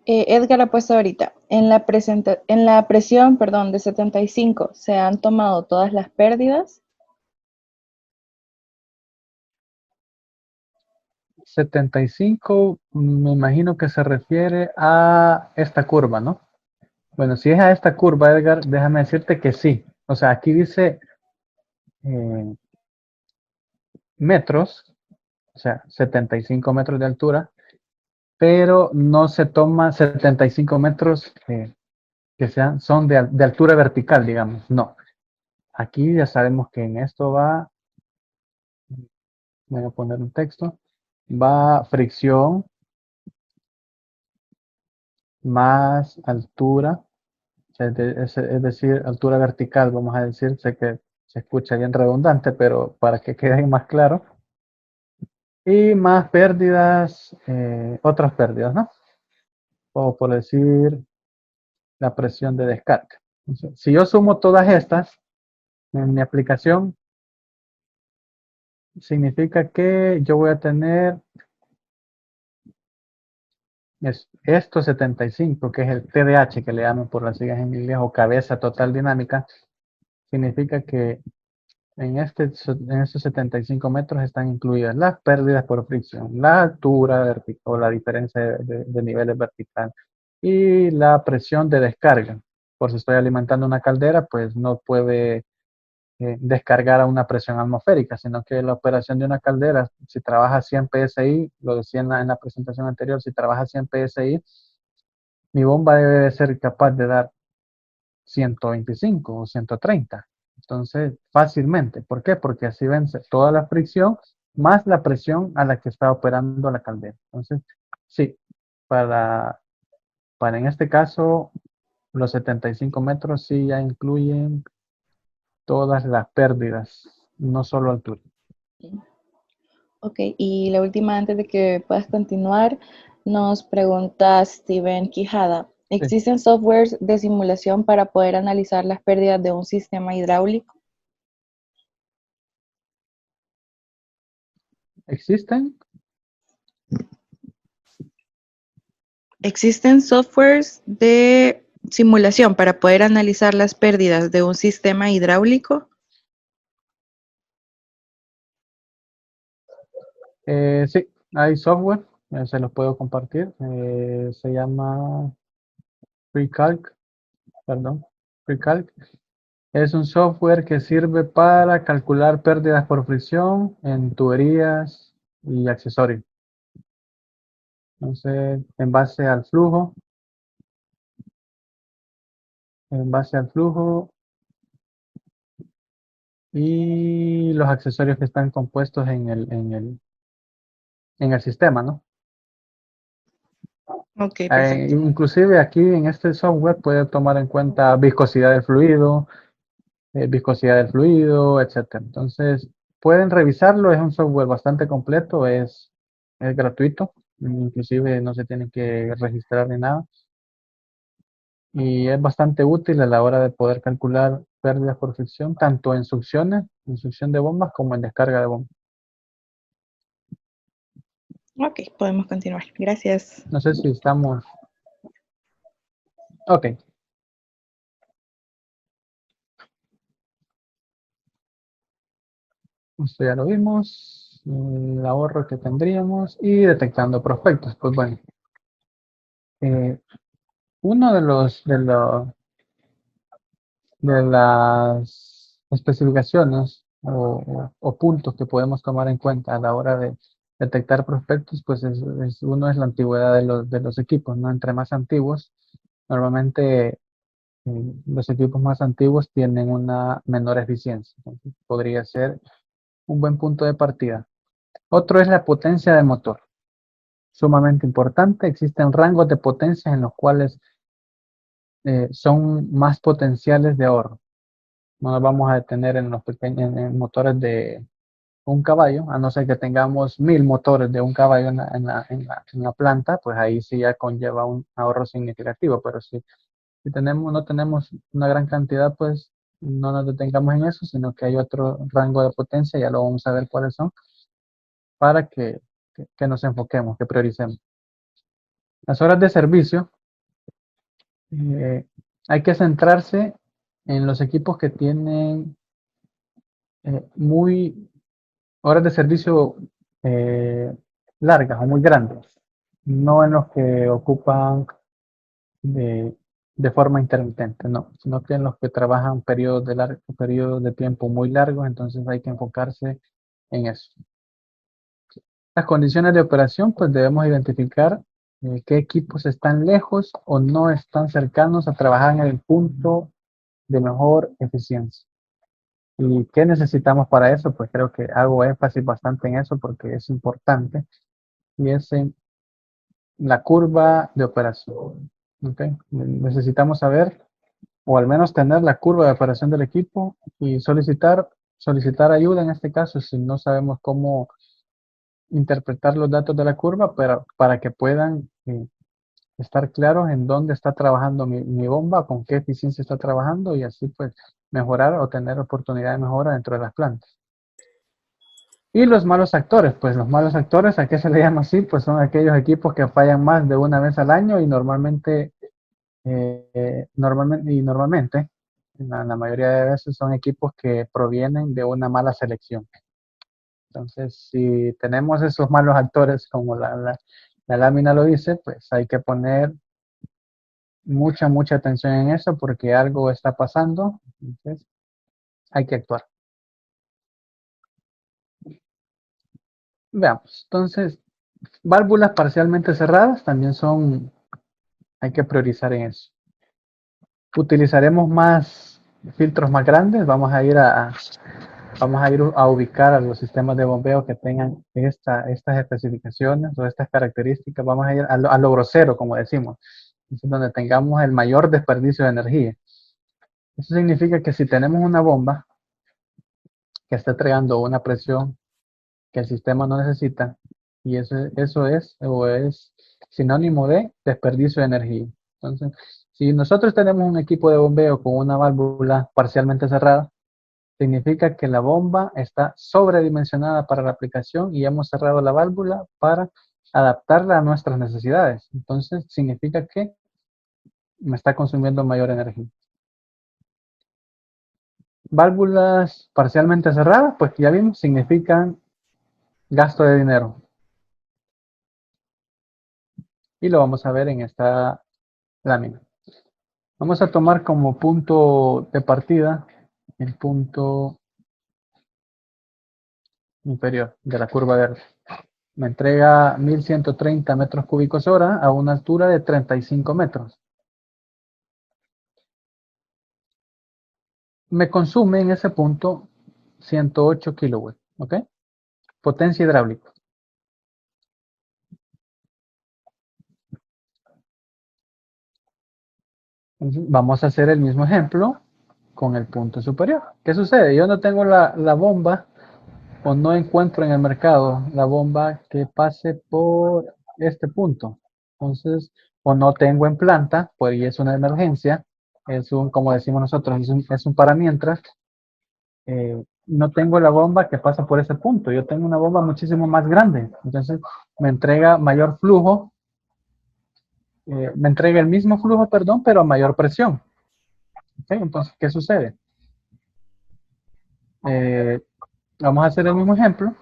Edgar ha puesto ahorita, en la presión, perdón, de 75 se han tomado todas las pérdidas. 75, me imagino que se refiere a esta curva, ¿no? Bueno, si es a esta curva, Edgar, déjame decirte que sí. O sea, aquí dice eh, metros, o sea, 75 metros de altura, pero no se toma 75 metros que son de altura vertical, digamos. No. Aquí ya sabemos que en esto voy a poner un texto, va fricción más altura, o sea, es decir, altura vertical, vamos a decir, sé que se escucha bien redundante, pero para que quede más claro, y más pérdidas, otras pérdidas, ¿no? O por decir, la presión de descarga. Entonces, si yo sumo todas estas en mi aplicación, significa que yo voy a tener esto 75, que es el TDH que le llaman por las siglas en inglés, o cabeza total dinámica, significa que en estos 75 metros están incluidas las pérdidas por fricción, la altura vertical o la diferencia de niveles vertical y la presión de descarga. Por si estoy alimentando una caldera, pues no puede descargar a una presión atmosférica, sino que la operación de una caldera, si trabaja 100 psi, lo decía en la presentación anterior, si trabaja 100 psi, mi bomba debe de ser capaz de dar 125 o 130. Entonces, fácilmente. ¿Por qué? Porque así vence toda la fricción más la presión a la que está operando la caldera. Entonces, sí, para, para en este caso, los 75 metros sí ya incluyen todas las pérdidas, no solo altura. Ok, y la última antes de que puedas continuar, nos pregunta Steven Quijada. Sí. ¿Existen softwares de simulación para poder analizar las pérdidas de un sistema hidráulico? ¿Existen? ¿Existen softwares de simulación para poder analizar las pérdidas de un sistema hidráulico? Sí, hay software, se los puedo compartir. Se llama FreeCalc, perdón, FreeCalc. Es un software que sirve para calcular pérdidas por fricción en tuberías y accesorios. Entonces, en base al flujo y los accesorios que están compuestos en el sistema, ¿no? Ok, perfecto. Inclusive aquí en este software puede tomar en cuenta viscosidad del fluido, etcétera. Entonces, pueden revisarlo, es un software bastante completo, es gratuito, inclusive no se tiene que registrar ni nada, y es bastante útil a la hora de poder calcular pérdidas por fricción, tanto en succión de bombas, como en descarga de bombas. Ok, podemos continuar. Gracias. No sé si estamos... Ok, esto ya lo vimos, el ahorro que tendríamos y detectando prospectos. Pues bueno, eh, uno de las especificaciones o puntos que podemos tomar en cuenta a la hora de detectar prospectos, pues uno es la antigüedad de los equipos, ¿no? Entre más antiguos, normalmente los equipos más antiguos tienen una menor eficiencia. Entonces, podría ser un buen punto de partida. Otro es la potencia del motor, sumamente importante. Existen rangos de potencia en los cuales son más potenciales de ahorro. No nos vamos a detener en los pequeños en motores de un caballo, a no ser que tengamos 1000 motores de un caballo en la planta, pues ahí sí ya conlleva un ahorro significativo. Pero si no tenemos una gran cantidad, pues no nos detengamos en eso, sino que hay otro rango de potencia, ya lo vamos a ver cuáles son, para que nos enfoquemos, que prioricemos. Las horas de servicio, eh, hay que centrarse en los equipos que tienen muy horas de servicio eh, largas o muy grandes, no en los que ocupan de, de forma intermitente, no, sino que en los que trabajan periodos de tiempo muy largos, entonces hay que enfocarse en eso. Las condiciones de operación, pues debemos identificar qué equipos están lejos o no están cercanos a trabajar en el punto de mejor eficiencia. ¿Y qué necesitamos para eso? Pues creo que hago énfasis bastante en eso porque es importante, y es en la curva de operación. ¿Ok? Necesitamos saber, o al menos tener la curva de operación del equipo y solicitar ayuda en este caso si no sabemos cómo interpretar los datos de la curva, pero para que puedan estar claros en dónde está trabajando mi bomba, con qué eficiencia está trabajando, y así pues mejorar o tener oportunidad de mejora dentro de las plantas. Y los malos actores, pues los malos actores, ¿a qué se le llama así? Pues son aquellos equipos que fallan más de una vez al año y normalmente, la mayoría de veces son equipos que provienen de una mala selección. Entonces, si tenemos esos malos actores, como la lámina lo dice, pues hay que poner mucha atención en eso porque algo está pasando. Entonces, hay que actuar. Veamos. Entonces, válvulas parcialmente cerradas también hay que priorizar en eso. Utilizaremos más filtros más grandes. Vamos a ir a ubicar a los sistemas de bombeo que tengan estas especificaciones o estas características. Vamos a ir a lo grosero, como decimos, es donde tengamos el mayor desperdicio de energía. Eso significa que si tenemos una bomba que está entregando una presión que el sistema no necesita, y eso es sinónimo de desperdicio de energía. Entonces, si nosotros tenemos un equipo de bombeo con una válvula parcialmente cerrada, significa que la bomba está sobredimensionada para la aplicación y hemos cerrado la válvula para adaptarla a nuestras necesidades. Entonces, significa que me está consumiendo mayor energía. Válvulas parcialmente cerradas, pues ya vimos, significan gasto de dinero. Y lo vamos a ver en esta lámina. Vamos a tomar como punto de partida el punto inferior de la curva verde. Me entrega 1130 metros cúbicos hora a una altura de 35 metros. Me consume en ese punto 108 kilowatts, ¿ok? Potencia hidráulica. Entonces, vamos a hacer el mismo ejemplo con el punto superior. ¿Qué sucede? Yo no tengo la bomba o no encuentro en el mercado la bomba que pase por este punto. Entonces, o no tengo en planta, pues es una emergencia, es un, como decimos nosotros, es un para mientras. No tengo la bomba que pasa por ese punto, yo tengo una bomba muchísimo más grande, entonces me entrega mayor flujo, me entrega el mismo flujo, perdón, pero a mayor presión. ¿Okay? Entonces, ¿qué sucede? Eh, Vamos a hacer el mismo ejemplo,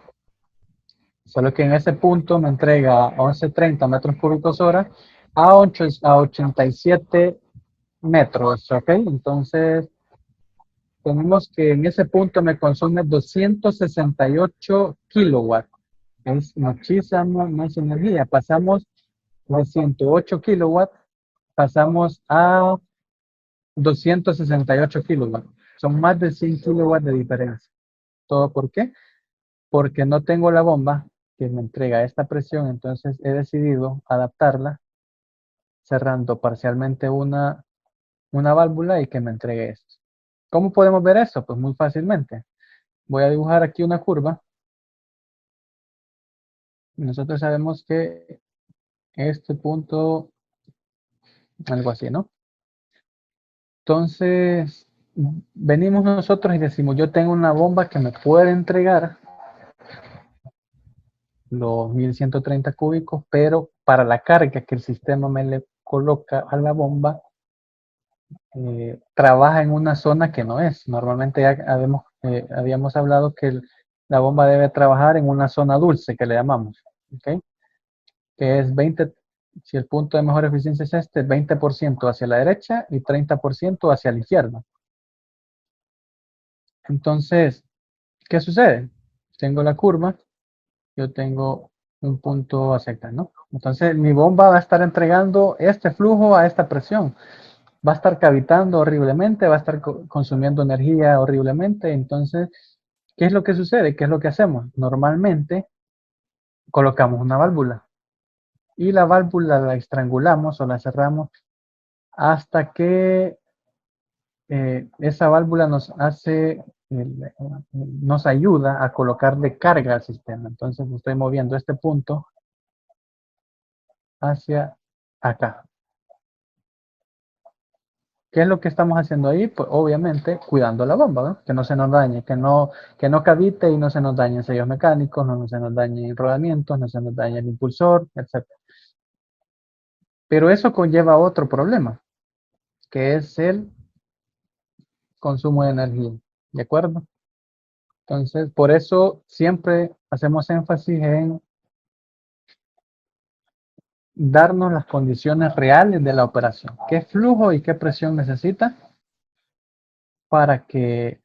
solo que en ese punto me entrega 1130 metros cúbicos hora a 87 metros, ¿ok? Entonces, tenemos que en ese punto me consume 268 kilowatts. Es muchísima más energía. Pasamos de 108 kilowatts, pasamos a 268 kilowatts. Son más de 100 kilowatts de diferencia. ¿Todo por qué? Porque no tengo la bomba que me entrega esta presión, entonces he decidido adaptarla cerrando parcialmente una válvula y que me entregue esto. ¿Cómo podemos ver eso? Pues muy fácilmente. Voy a dibujar aquí una curva. Nosotros sabemos que este punto, algo así, ¿no? Entonces, venimos nosotros y decimos, yo tengo una bomba que me puede entregar los 1130 cúbicos, pero para la carga que el sistema me le coloca a la bomba, trabaja en una zona que no es. Normalmente ya habíamos hablado que la bomba debe trabajar en una zona dulce, que le llamamos, ¿okay? Que es 20, si el punto de mejor eficiencia es este, 20% hacia la derecha y 30% hacia la izquierda. Entonces, ¿qué sucede? Tengo la curva, yo tengo un punto hacia acá, ¿no? Entonces, mi bomba va a estar entregando este flujo a esta presión. Va a estar cavitando horriblemente, va a estar consumiendo energía horriblemente. Entonces, ¿qué es lo que sucede? ¿Qué es lo que hacemos? Normalmente colocamos una válvula y la válvula la estrangulamos o la cerramos hasta que esa válvula nos ayuda a colocarle carga al sistema. Entonces estoy moviendo este punto hacia acá. ¿Qué es lo que estamos haciendo ahí? Pues obviamente cuidando la bomba, ¿no? Que no se nos dañe, que no cavite y no se nos dañen sellos mecánicos, no se nos dañen rodamientos, no se nos dañe el impulsor, etc. Pero eso conlleva otro problema, que es el consumo de energía, ¿de acuerdo? Entonces, por eso siempre hacemos énfasis en darnos las condiciones reales de la operación. ¿Qué flujo y qué presión necesita para que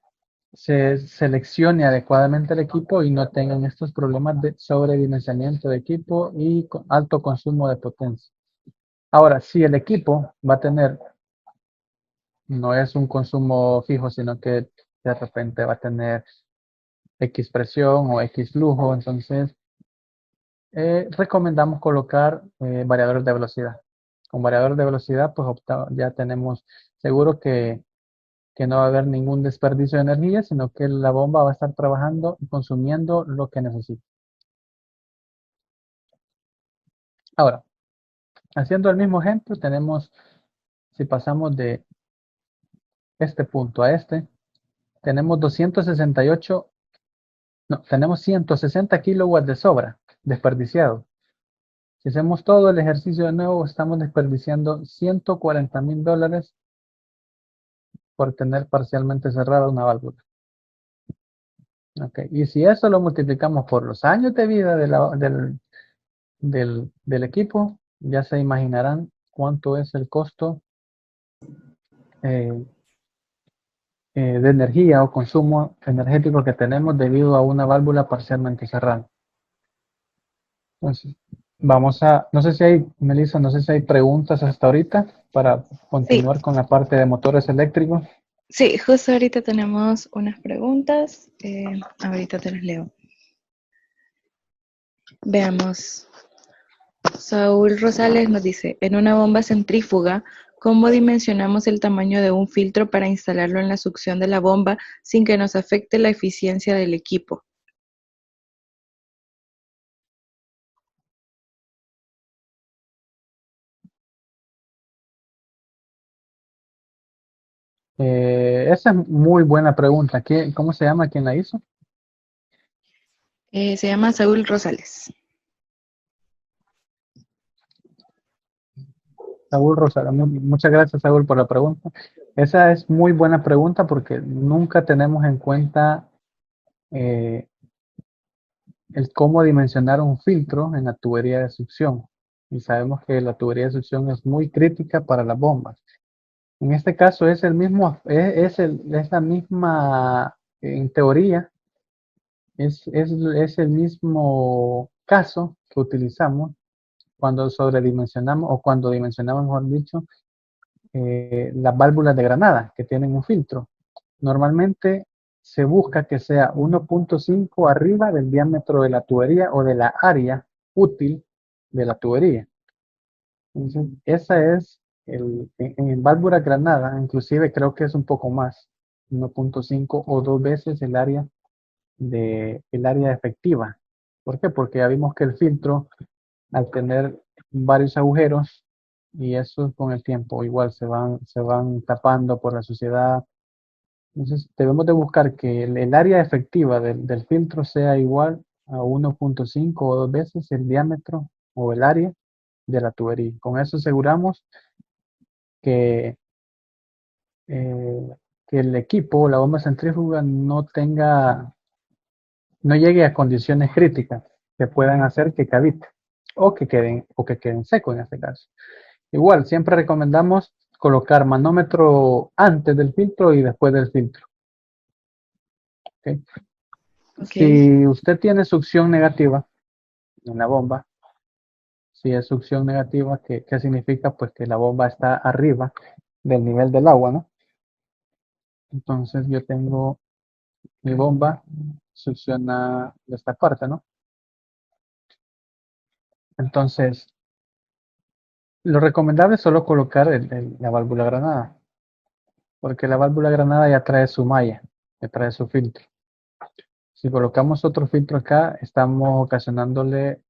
se seleccione adecuadamente el equipo y no tengan estos problemas de sobredimensionamiento de equipo y alto consumo de potencia? Ahora, si el equipo va a tener, no es un consumo fijo, sino que de repente va a tener X presión o X flujo, entonces recomendamos colocar variadores de velocidad. Con variadores de velocidad, pues ya tenemos seguro que no va a haber ningún desperdicio de energía, sino que la bomba va a estar trabajando y consumiendo lo que necesita. Ahora, haciendo el mismo ejemplo, tenemos, si pasamos de este punto a este, tenemos 268, no, tenemos 160 kilowatts de sobra, desperdiciado. Si hacemos todo el ejercicio de nuevo, estamos desperdiciando $140,000 por tener parcialmente cerrada una válvula. Okay. Y si eso lo multiplicamos por los años de vida del equipo, ya se imaginarán cuánto es el costo eh, de energía o consumo energético que tenemos debido a una válvula parcialmente cerrada. Entonces, no sé si hay, Melissa, no sé si hay preguntas hasta ahorita para Sí, continuar con la parte de motores eléctricos. sí, justo ahorita tenemos unas preguntas. Ahorita te las leo. Veamos. Saúl Rosales nos dice, en una bomba centrífuga, ¿cómo dimensionamos el tamaño de un filtro para instalarlo en la succión de la bomba sin que nos afecte la eficiencia del equipo? Esa es muy buena pregunta. ¿Cómo se llama quien la hizo? Se llama Saúl Rosales. Saúl Rosales. Muchas gracias, Saúl, por la pregunta. Esa es muy buena pregunta porque nunca tenemos en cuenta eh, el cómo dimensionar un filtro en la tubería de succión. Y sabemos que la tubería de succión es muy crítica para las bombas. En este caso es el mismo, es la misma, en teoría, es el mismo caso que utilizamos cuando sobredimensionamos o cuando dimensionamos, mejor dicho, las válvulas de granada que tienen un filtro. Normalmente se busca que sea 1.5 arriba del diámetro de la tubería o de la área útil de la tubería. Entonces, esa es en válvula granada, inclusive creo que es un poco más, 1.5 o 2 veces el área efectiva. ¿Por qué? Porque ya vimos que el filtro, al tener varios agujeros, y eso con el tiempo igual se van tapando por la suciedad. Entonces debemos de buscar que el área efectiva del filtro sea igual a 1.5 o 2 veces el diámetro o el área de la tubería. Con eso aseguramos que, eh, que el equipo o la bomba centrífuga no llegue a condiciones críticas que puedan hacer que cavite o que queden secos en este caso. Igual, siempre recomendamos colocar manómetro antes del filtro y después del filtro. ¿Ok? Ok, Si usted tiene succión negativa en la bomba, si es succión negativa, ¿qué significa? Pues que la bomba está arriba del nivel del agua, ¿no? Entonces yo tengo mi bomba, succiona de esta parte, ¿no? Entonces, lo recomendable es solo colocar la válvula granada, porque la válvula granada ya trae su malla, ya trae su filtro. Si colocamos otro filtro acá, estamos ocasionándole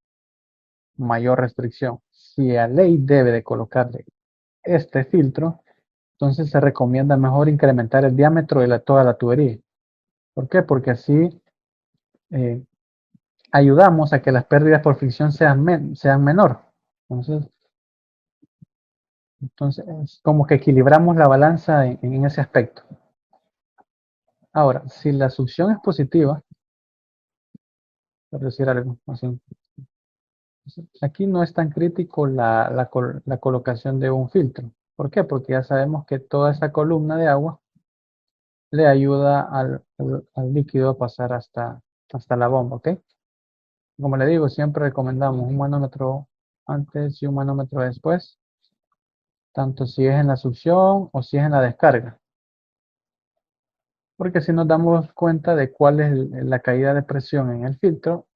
mayor restricción. Si a ley debe de colocarle este filtro, entonces se recomienda mejor incrementar el diámetro de toda la tubería. ¿Por qué? Porque así eh, ayudamos a que las pérdidas por fricción sean menor. Entonces, es como que equilibramos la balanza en ese aspecto. Ahora, si la succión es positiva, por decir algo así, aquí no es tan crítico la colocación de un filtro. ¿Por qué? Porque ya sabemos que toda esa columna de agua le ayuda al líquido a pasar hasta la bomba, ¿ok? Como le digo, siempre recomendamos un manómetro antes y un manómetro después, tanto si es en la succión o si es en la descarga, porque si nos damos cuenta de cuál es la caída de presión en el filtro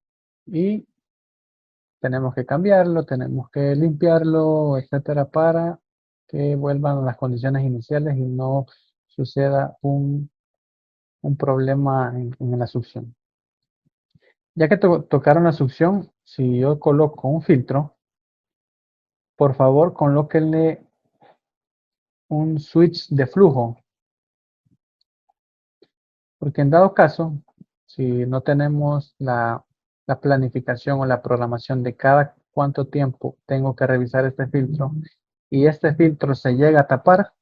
y tenemos que cambiarlo, tenemos que limpiarlo, etcétera, para que vuelvan a las condiciones iniciales y no suceda un problema en la succión. Ya que tocaron la succión, si yo coloco un filtro, por favor, colóquenle un switch de flujo, porque en dado caso, si no tenemos la planificación o la programación de cada cuánto tiempo tengo que revisar este filtro y este filtro se llega a tapar,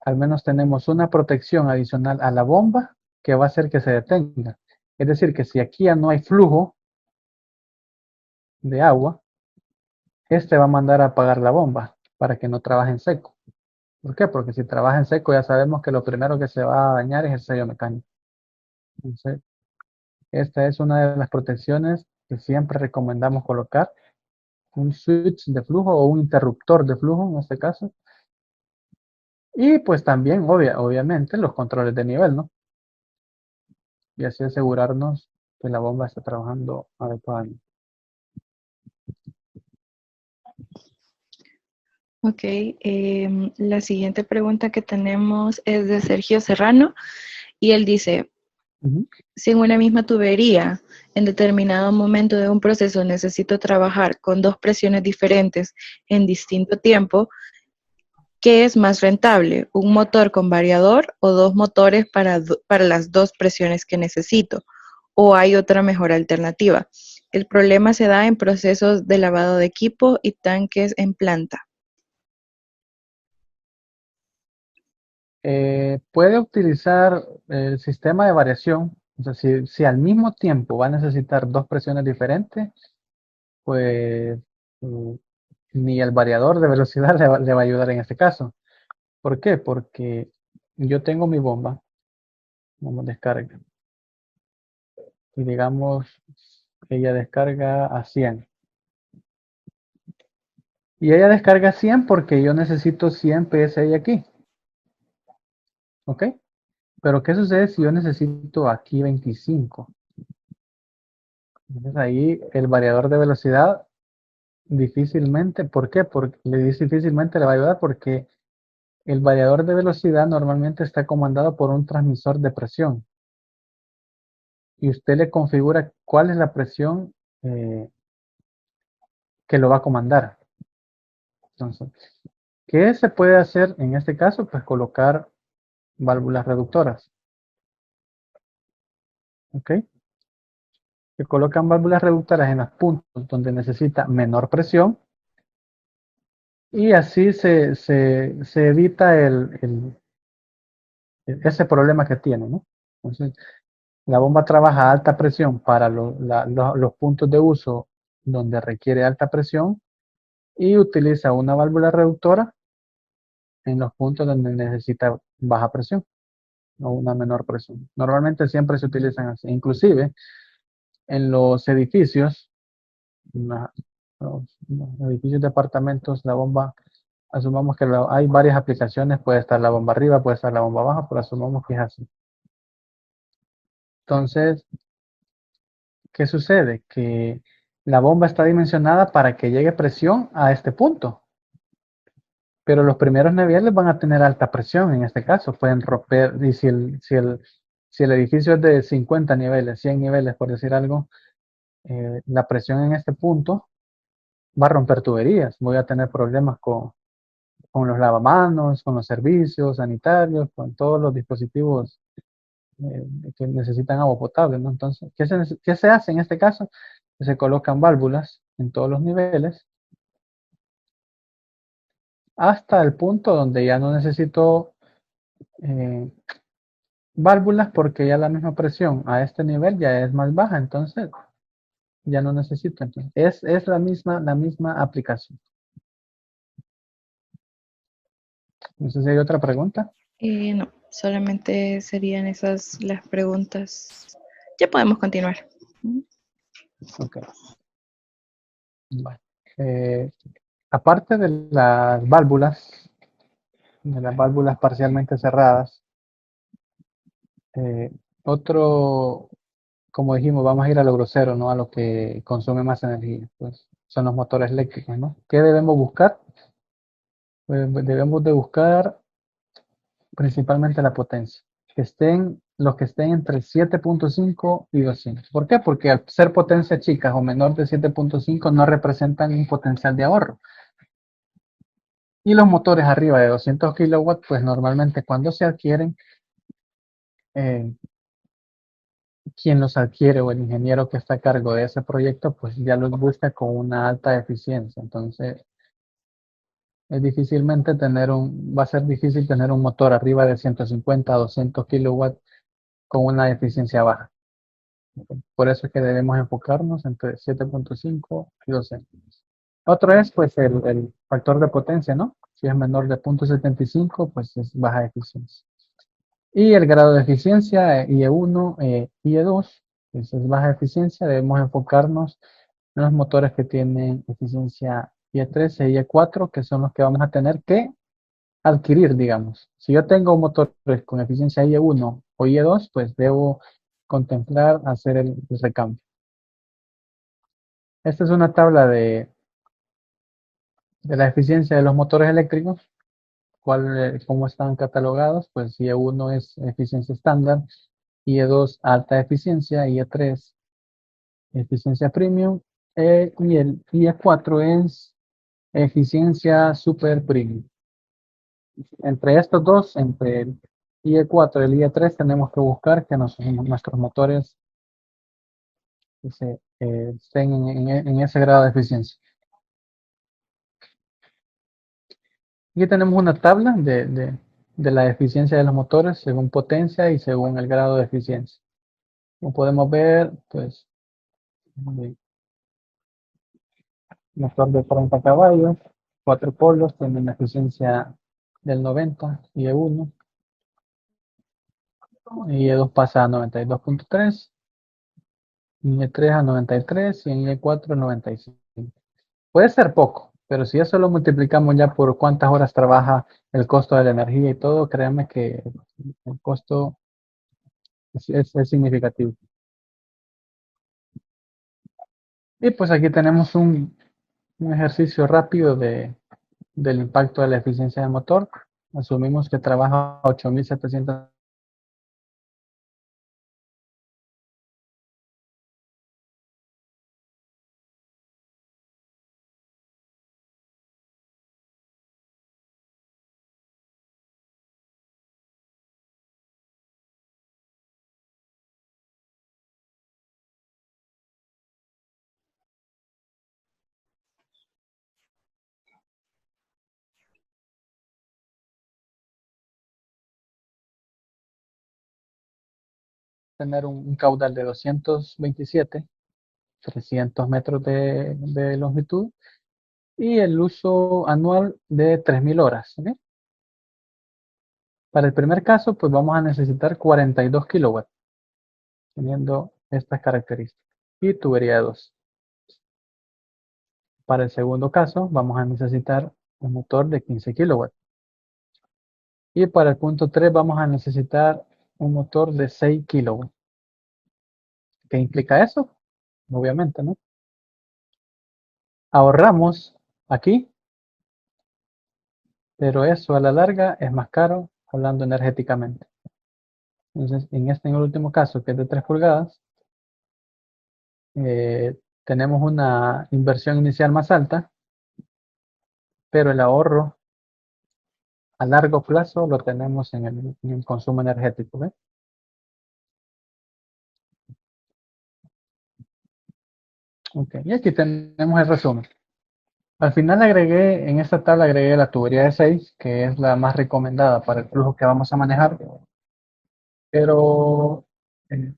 al menos tenemos una protección adicional a la bomba que va a hacer que se detenga. Es decir, que si aquí ya no hay flujo de agua, este va a mandar a apagar la bomba para que no trabaje en seco. ¿Por qué? Porque si trabaja en seco ya sabemos que lo primero que se va a dañar es el sello mecánico. Entonces, esta es una de las protecciones que siempre recomendamos colocar, un switch de flujo o un interruptor de flujo en este caso. Y pues también, obviamente, los controles de nivel, ¿no? Y así asegurarnos que la bomba está trabajando adecuadamente. Ok, la siguiente pregunta que tenemos es de Sergio Serrano y él dice, Ujú. si en una misma tubería, en determinado momento de un proceso necesito trabajar con dos presiones diferentes en distinto tiempo, ¿qué es más rentable? ¿Un motor con variador o dos motores para las dos presiones que necesito? ¿O hay otra mejor alternativa? El problema se da en procesos de lavado de equipo y tanques en planta. Puede utilizar el sistema de variación. O sea, si al mismo tiempo va a necesitar dos presiones diferentes, pues mm, ni el variador de velocidad le va a ayudar en este caso. ¿Por qué? Porque yo tengo mi bomba, vamos descarga, y digamos ella descarga a 100. Y ella descarga 100 porque yo necesito 100 PSI aquí, ¿ok? Pero ¿qué sucede si yo necesito aquí 25? Entonces ahí el variador de velocidad difícilmente, ¿por qué? Porque le dice difícilmente le va a ayudar porque el variador de velocidad normalmente está comandado por un transmisor de presión y usted le configura cuál es la presión eh, que lo va a comandar. Entonces, ¿qué se puede hacer en este caso? Pues colocar válvulas reductoras, ¿ok? Se colocan válvulas reductoras en los puntos donde necesita menor presión y así se evita ese problema que tiene, ¿no? Entonces, la bomba trabaja a alta presión para los puntos de uso donde requiere alta presión y utiliza una válvula reductora en los puntos donde necesita baja presión o una menor presión. Normalmente siempre se utilizan así. Inclusive en los edificios, los edificios de apartamentos, la bomba, asumamos que hay varias aplicaciones, puede estar la bomba arriba, puede estar la bomba abajo, pero asumamos que es así. Entonces, ¿qué sucede? Que la bomba está dimensionada para que llegue presión a este punto, pero los primeros niveles van a tener alta presión en este caso, pueden romper, y si el edificio es de 50 niveles, 100 niveles por decir algo, la presión en este punto va a romper tuberías, voy a tener problemas con los lavamanos, con los servicios sanitarios, con todos los dispositivos que necesitan agua potable, ¿no? Entonces, ¿qué se hace en este caso? Se colocan válvulas en todos los niveles hasta el punto donde ya no necesito eh, válvulas porque ya la misma presión a este nivel ya es más baja, entonces ya no necesito. Entonces, es la misma aplicación. No sé si hay otra pregunta. No, solamente serían esas las preguntas. Ya podemos continuar. Ok. Vale. Aparte de las válvulas parcialmente cerradas, otro, como dijimos, vamos a ir a lo grosero, ¿no? A lo que consume más energía. Pues son los motores eléctricos, ¿no? ¿Qué debemos buscar? Pues debemos de buscar principalmente la potencia. Los que estén entre 7.5 y 200. ¿Por qué? Porque al ser potencia chicas o menor de 7.5 no representan un potencial de ahorro. Y los motores arriba de 200 kilowatts, pues normalmente cuando se adquieren, eh, quien los adquiere o el ingeniero que está a cargo de ese proyecto, pues ya los busca con una alta eficiencia. Entonces, es difícilmente va a ser difícil tener un motor arriba de 150 a 200 kilowatts con una eficiencia baja. Por eso es que debemos enfocarnos entre 7.5 y 200. Otro es pues el factor de potencia, ¿no? Si es menor de 0.75, pues es baja eficiencia. Y el grado de eficiencia, IE1, IE2, pues es baja eficiencia. Debemos enfocarnos en los motores que tienen eficiencia IE3 e IE4, que son los que vamos a tener que adquirir, digamos. Si yo tengo motores con eficiencia IE1 o IE2, pues debo contemplar hacer el recambio. Esta es una tabla de la eficiencia de los motores eléctricos, cómo están catalogados. Pues IE1 es eficiencia estándar, IE2 alta eficiencia, IE3 eficiencia premium, y el IE4 es eficiencia super premium. Entre estos dos, entre el IE4 y el IE3, tenemos que buscar que nuestros motores estén en ese grado de eficiencia. Aquí tenemos una tabla de la eficiencia de los motores según potencia y según el grado de eficiencia. Como podemos ver, pues, el motor de 40 caballos, 4 polos, tiene una eficiencia del 90, IE1, IE2 pasa a 92.3, IE3 a 93 y en IE4 a 95. Puede ser poco, pero si eso lo multiplicamos ya por cuántas horas trabaja, el costo de la energía y todo, créanme que el costo es significativo. Y pues aquí tenemos un ejercicio rápido del impacto de la eficiencia del motor. Asumimos que trabaja 8.700. Tener un caudal de 227, 300 metros de longitud y el uso anual de 3.000 horas. ¿Ok? Para el primer caso, pues vamos a necesitar 42 kilowatts, teniendo estas características. Y tubería de 2. Para el segundo caso, vamos a necesitar un motor de 15 kilowatts. Y para el punto 3 vamos a necesitar un motor de 6 kilowatts. ¿Qué implica eso? Obviamente, ¿no? Ahorramos aquí, pero eso a la larga es más caro hablando energéticamente. Entonces, en el último caso, que es de 3 pulgadas, tenemos una inversión inicial más alta, pero el ahorro a largo plazo lo tenemos en el consumo energético. ¿Ve? Okay. Y aquí tenemos el resumen. Al final en esta tabla agregué la tubería de 6, que es la más recomendada para el flujo que vamos a manejar, pero, eh,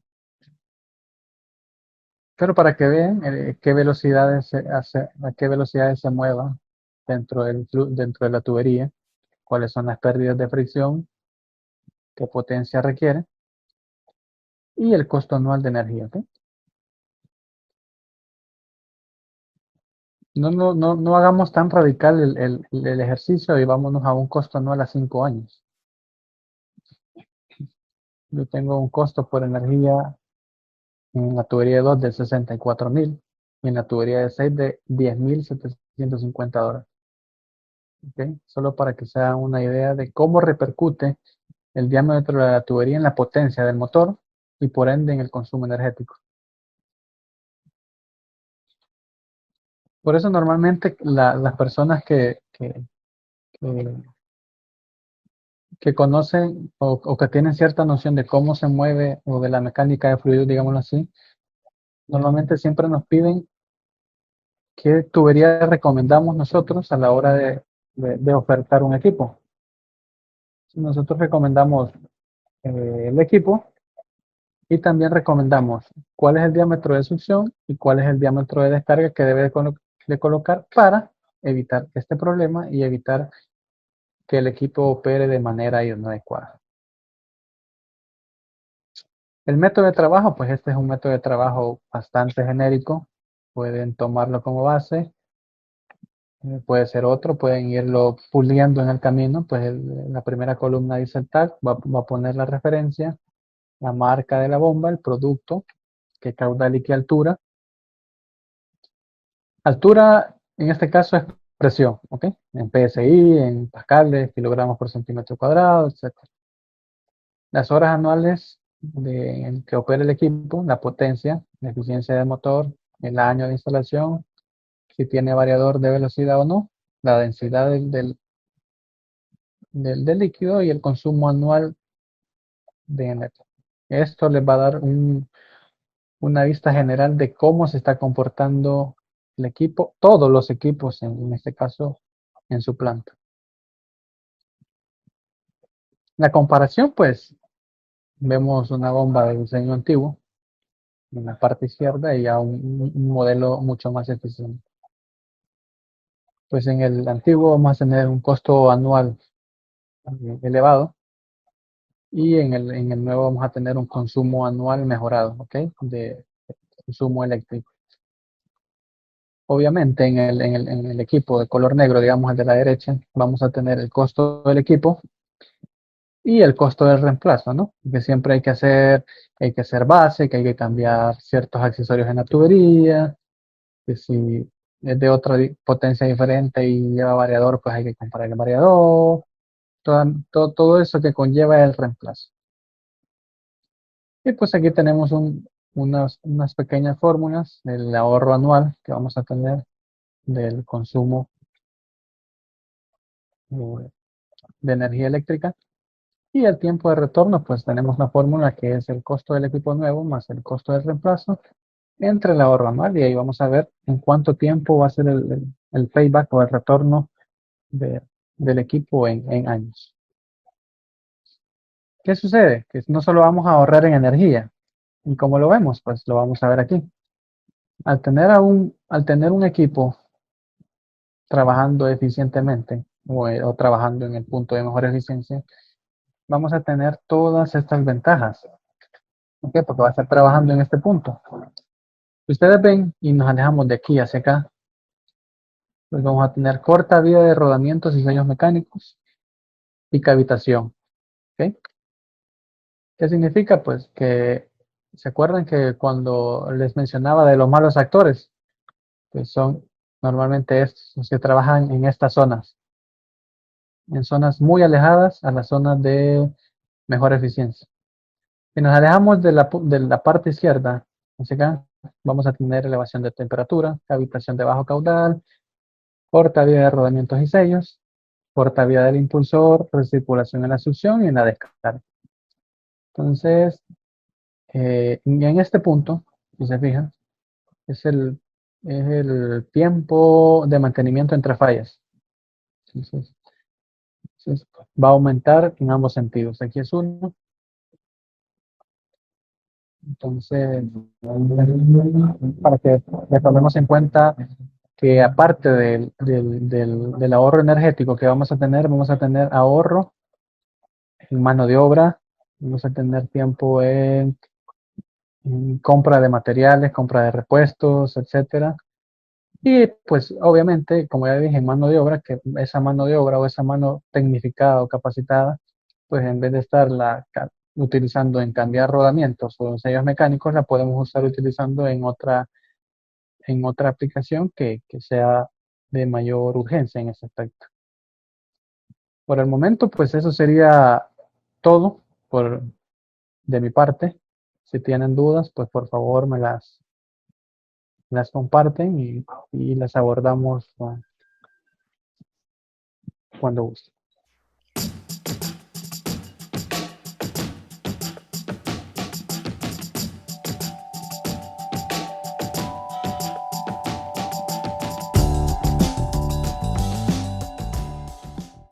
pero para que vean qué velocidades a qué velocidades se muevan dentro de la tubería, cuáles son las pérdidas de fricción, qué potencia requiere y el costo anual de energía. ¿Ok? No hagamos tan radical el ejercicio y vámonos a un costo anual a 5 años. Yo tengo un costo por energía en la tubería de 2 de 64.000 y en la tubería de 6 de 10.750 dólares. ¿Ok? Solo para que se hagan una idea de cómo repercute el diámetro de la tubería en la potencia del motor y por ende en el consumo energético. Por eso normalmente las personas que eh, que conocen o que tienen cierta noción de cómo se mueve o de la mecánica de fluidos, digámoslo así, normalmente siempre nos piden qué tubería recomendamos nosotros a la hora de ofertar un equipo. Nosotros recomendamos el equipo y también recomendamos cuál es el diámetro de succión y cuál es el diámetro de descarga que debe de colocar para evitar este problema y evitar que el equipo opere de manera inadecuada. El método de trabajo, pues este es un método de trabajo bastante genérico. Pueden tomarlo como base, puede ser otro, pueden irlo puliendo en el camino. Pues la primera columna dice el tag, va a poner la referencia, la marca de la bomba, el producto, qué caudal y qué altura. Altura, en este caso, es presión, ¿ok? En PSI, en pascales, kilogramos por centímetro cuadrado, etc. Las horas anuales en que opera el equipo, la potencia, la eficiencia del motor, el año de instalación, si tiene variador de velocidad o no, la densidad del líquido y el consumo anual de energía. Esto les va a dar una vista general de cómo se está comportando el equipo, todos los equipos en este caso, en su planta. La comparación, pues, vemos una bomba de diseño antiguo en la parte izquierda y ya un modelo mucho más eficiente. Pues en el antiguo vamos a tener un costo anual elevado y en el nuevo vamos a tener un consumo anual mejorado, ¿ok? De consumo eléctrico. Obviamente en el equipo de color negro, digamos el de la derecha, vamos a tener el costo del equipo y el costo del reemplazo, ¿no? Que siempre hay que hacer base, que hay que cambiar ciertos accesorios en la tubería, que si es de otra potencia diferente y lleva variador, pues hay que comprar el variador, todo eso que conlleva el reemplazo. Y pues aquí tenemos unas pequeñas fórmulas del ahorro anual que vamos a tener del consumo eh, de energía eléctrica. Y el tiempo de retorno, pues tenemos la fórmula que es el costo del equipo nuevo más el costo del reemplazo entre el ahorro anual. Y ahí vamos a ver en cuánto tiempo va a ser el payback o el retorno de- del equipo en años. ¿Qué sucede? Que no solo vamos a ahorrar en energía. ¿Y cómo lo vemos? Pues lo vamos a ver aquí. Al tener un equipo trabajando eficientemente o trabajando en el punto de mejor eficiencia, vamos a tener todas estas ventajas. ¿Por qué? Porque va a estar trabajando en este punto. Si ustedes ven y nos alejamos de aquí hacia acá, pues vamos a tener corta vida de rodamientos y sellos mecánicos y cavitación. ¿Ok? ¿Qué significa? Pues que se acuerdan que cuando les mencionaba de los malos actores, pues son normalmente estos los que trabajan en zonas muy alejadas a las zonas de mejor eficiencia. Si nos alejamos de la parte izquierda, hacia acá, vamos a tener elevación de temperatura, cavitación de bajo caudal, corta vida de rodamientos y sellos, corta vida del impulsor, recirculación en la succión y en la descarga. Entonces, en este punto, si se fijan, es el tiempo de mantenimiento entre fallas. Entonces, va a aumentar en ambos sentidos. Aquí es uno. Entonces, para que le tomemos en cuenta que aparte del ahorro energético que vamos a tener ahorro en mano de obra, vamos a tener tiempo en compra de materiales, compra de repuestos, etcétera. Y pues obviamente, como ya dije, en mano de obra, que esa mano de obra o esa mano tecnificada o capacitada, pues en vez de estarla utilizando en cambiar rodamientos o en sellos mecánicos, la podemos usar utilizando en otra aplicación que sea de mayor urgencia en ese aspecto. Por el momento, pues eso sería todo de mi parte. Si tienen dudas, pues por favor me las comparten y las abordamos cuando guste.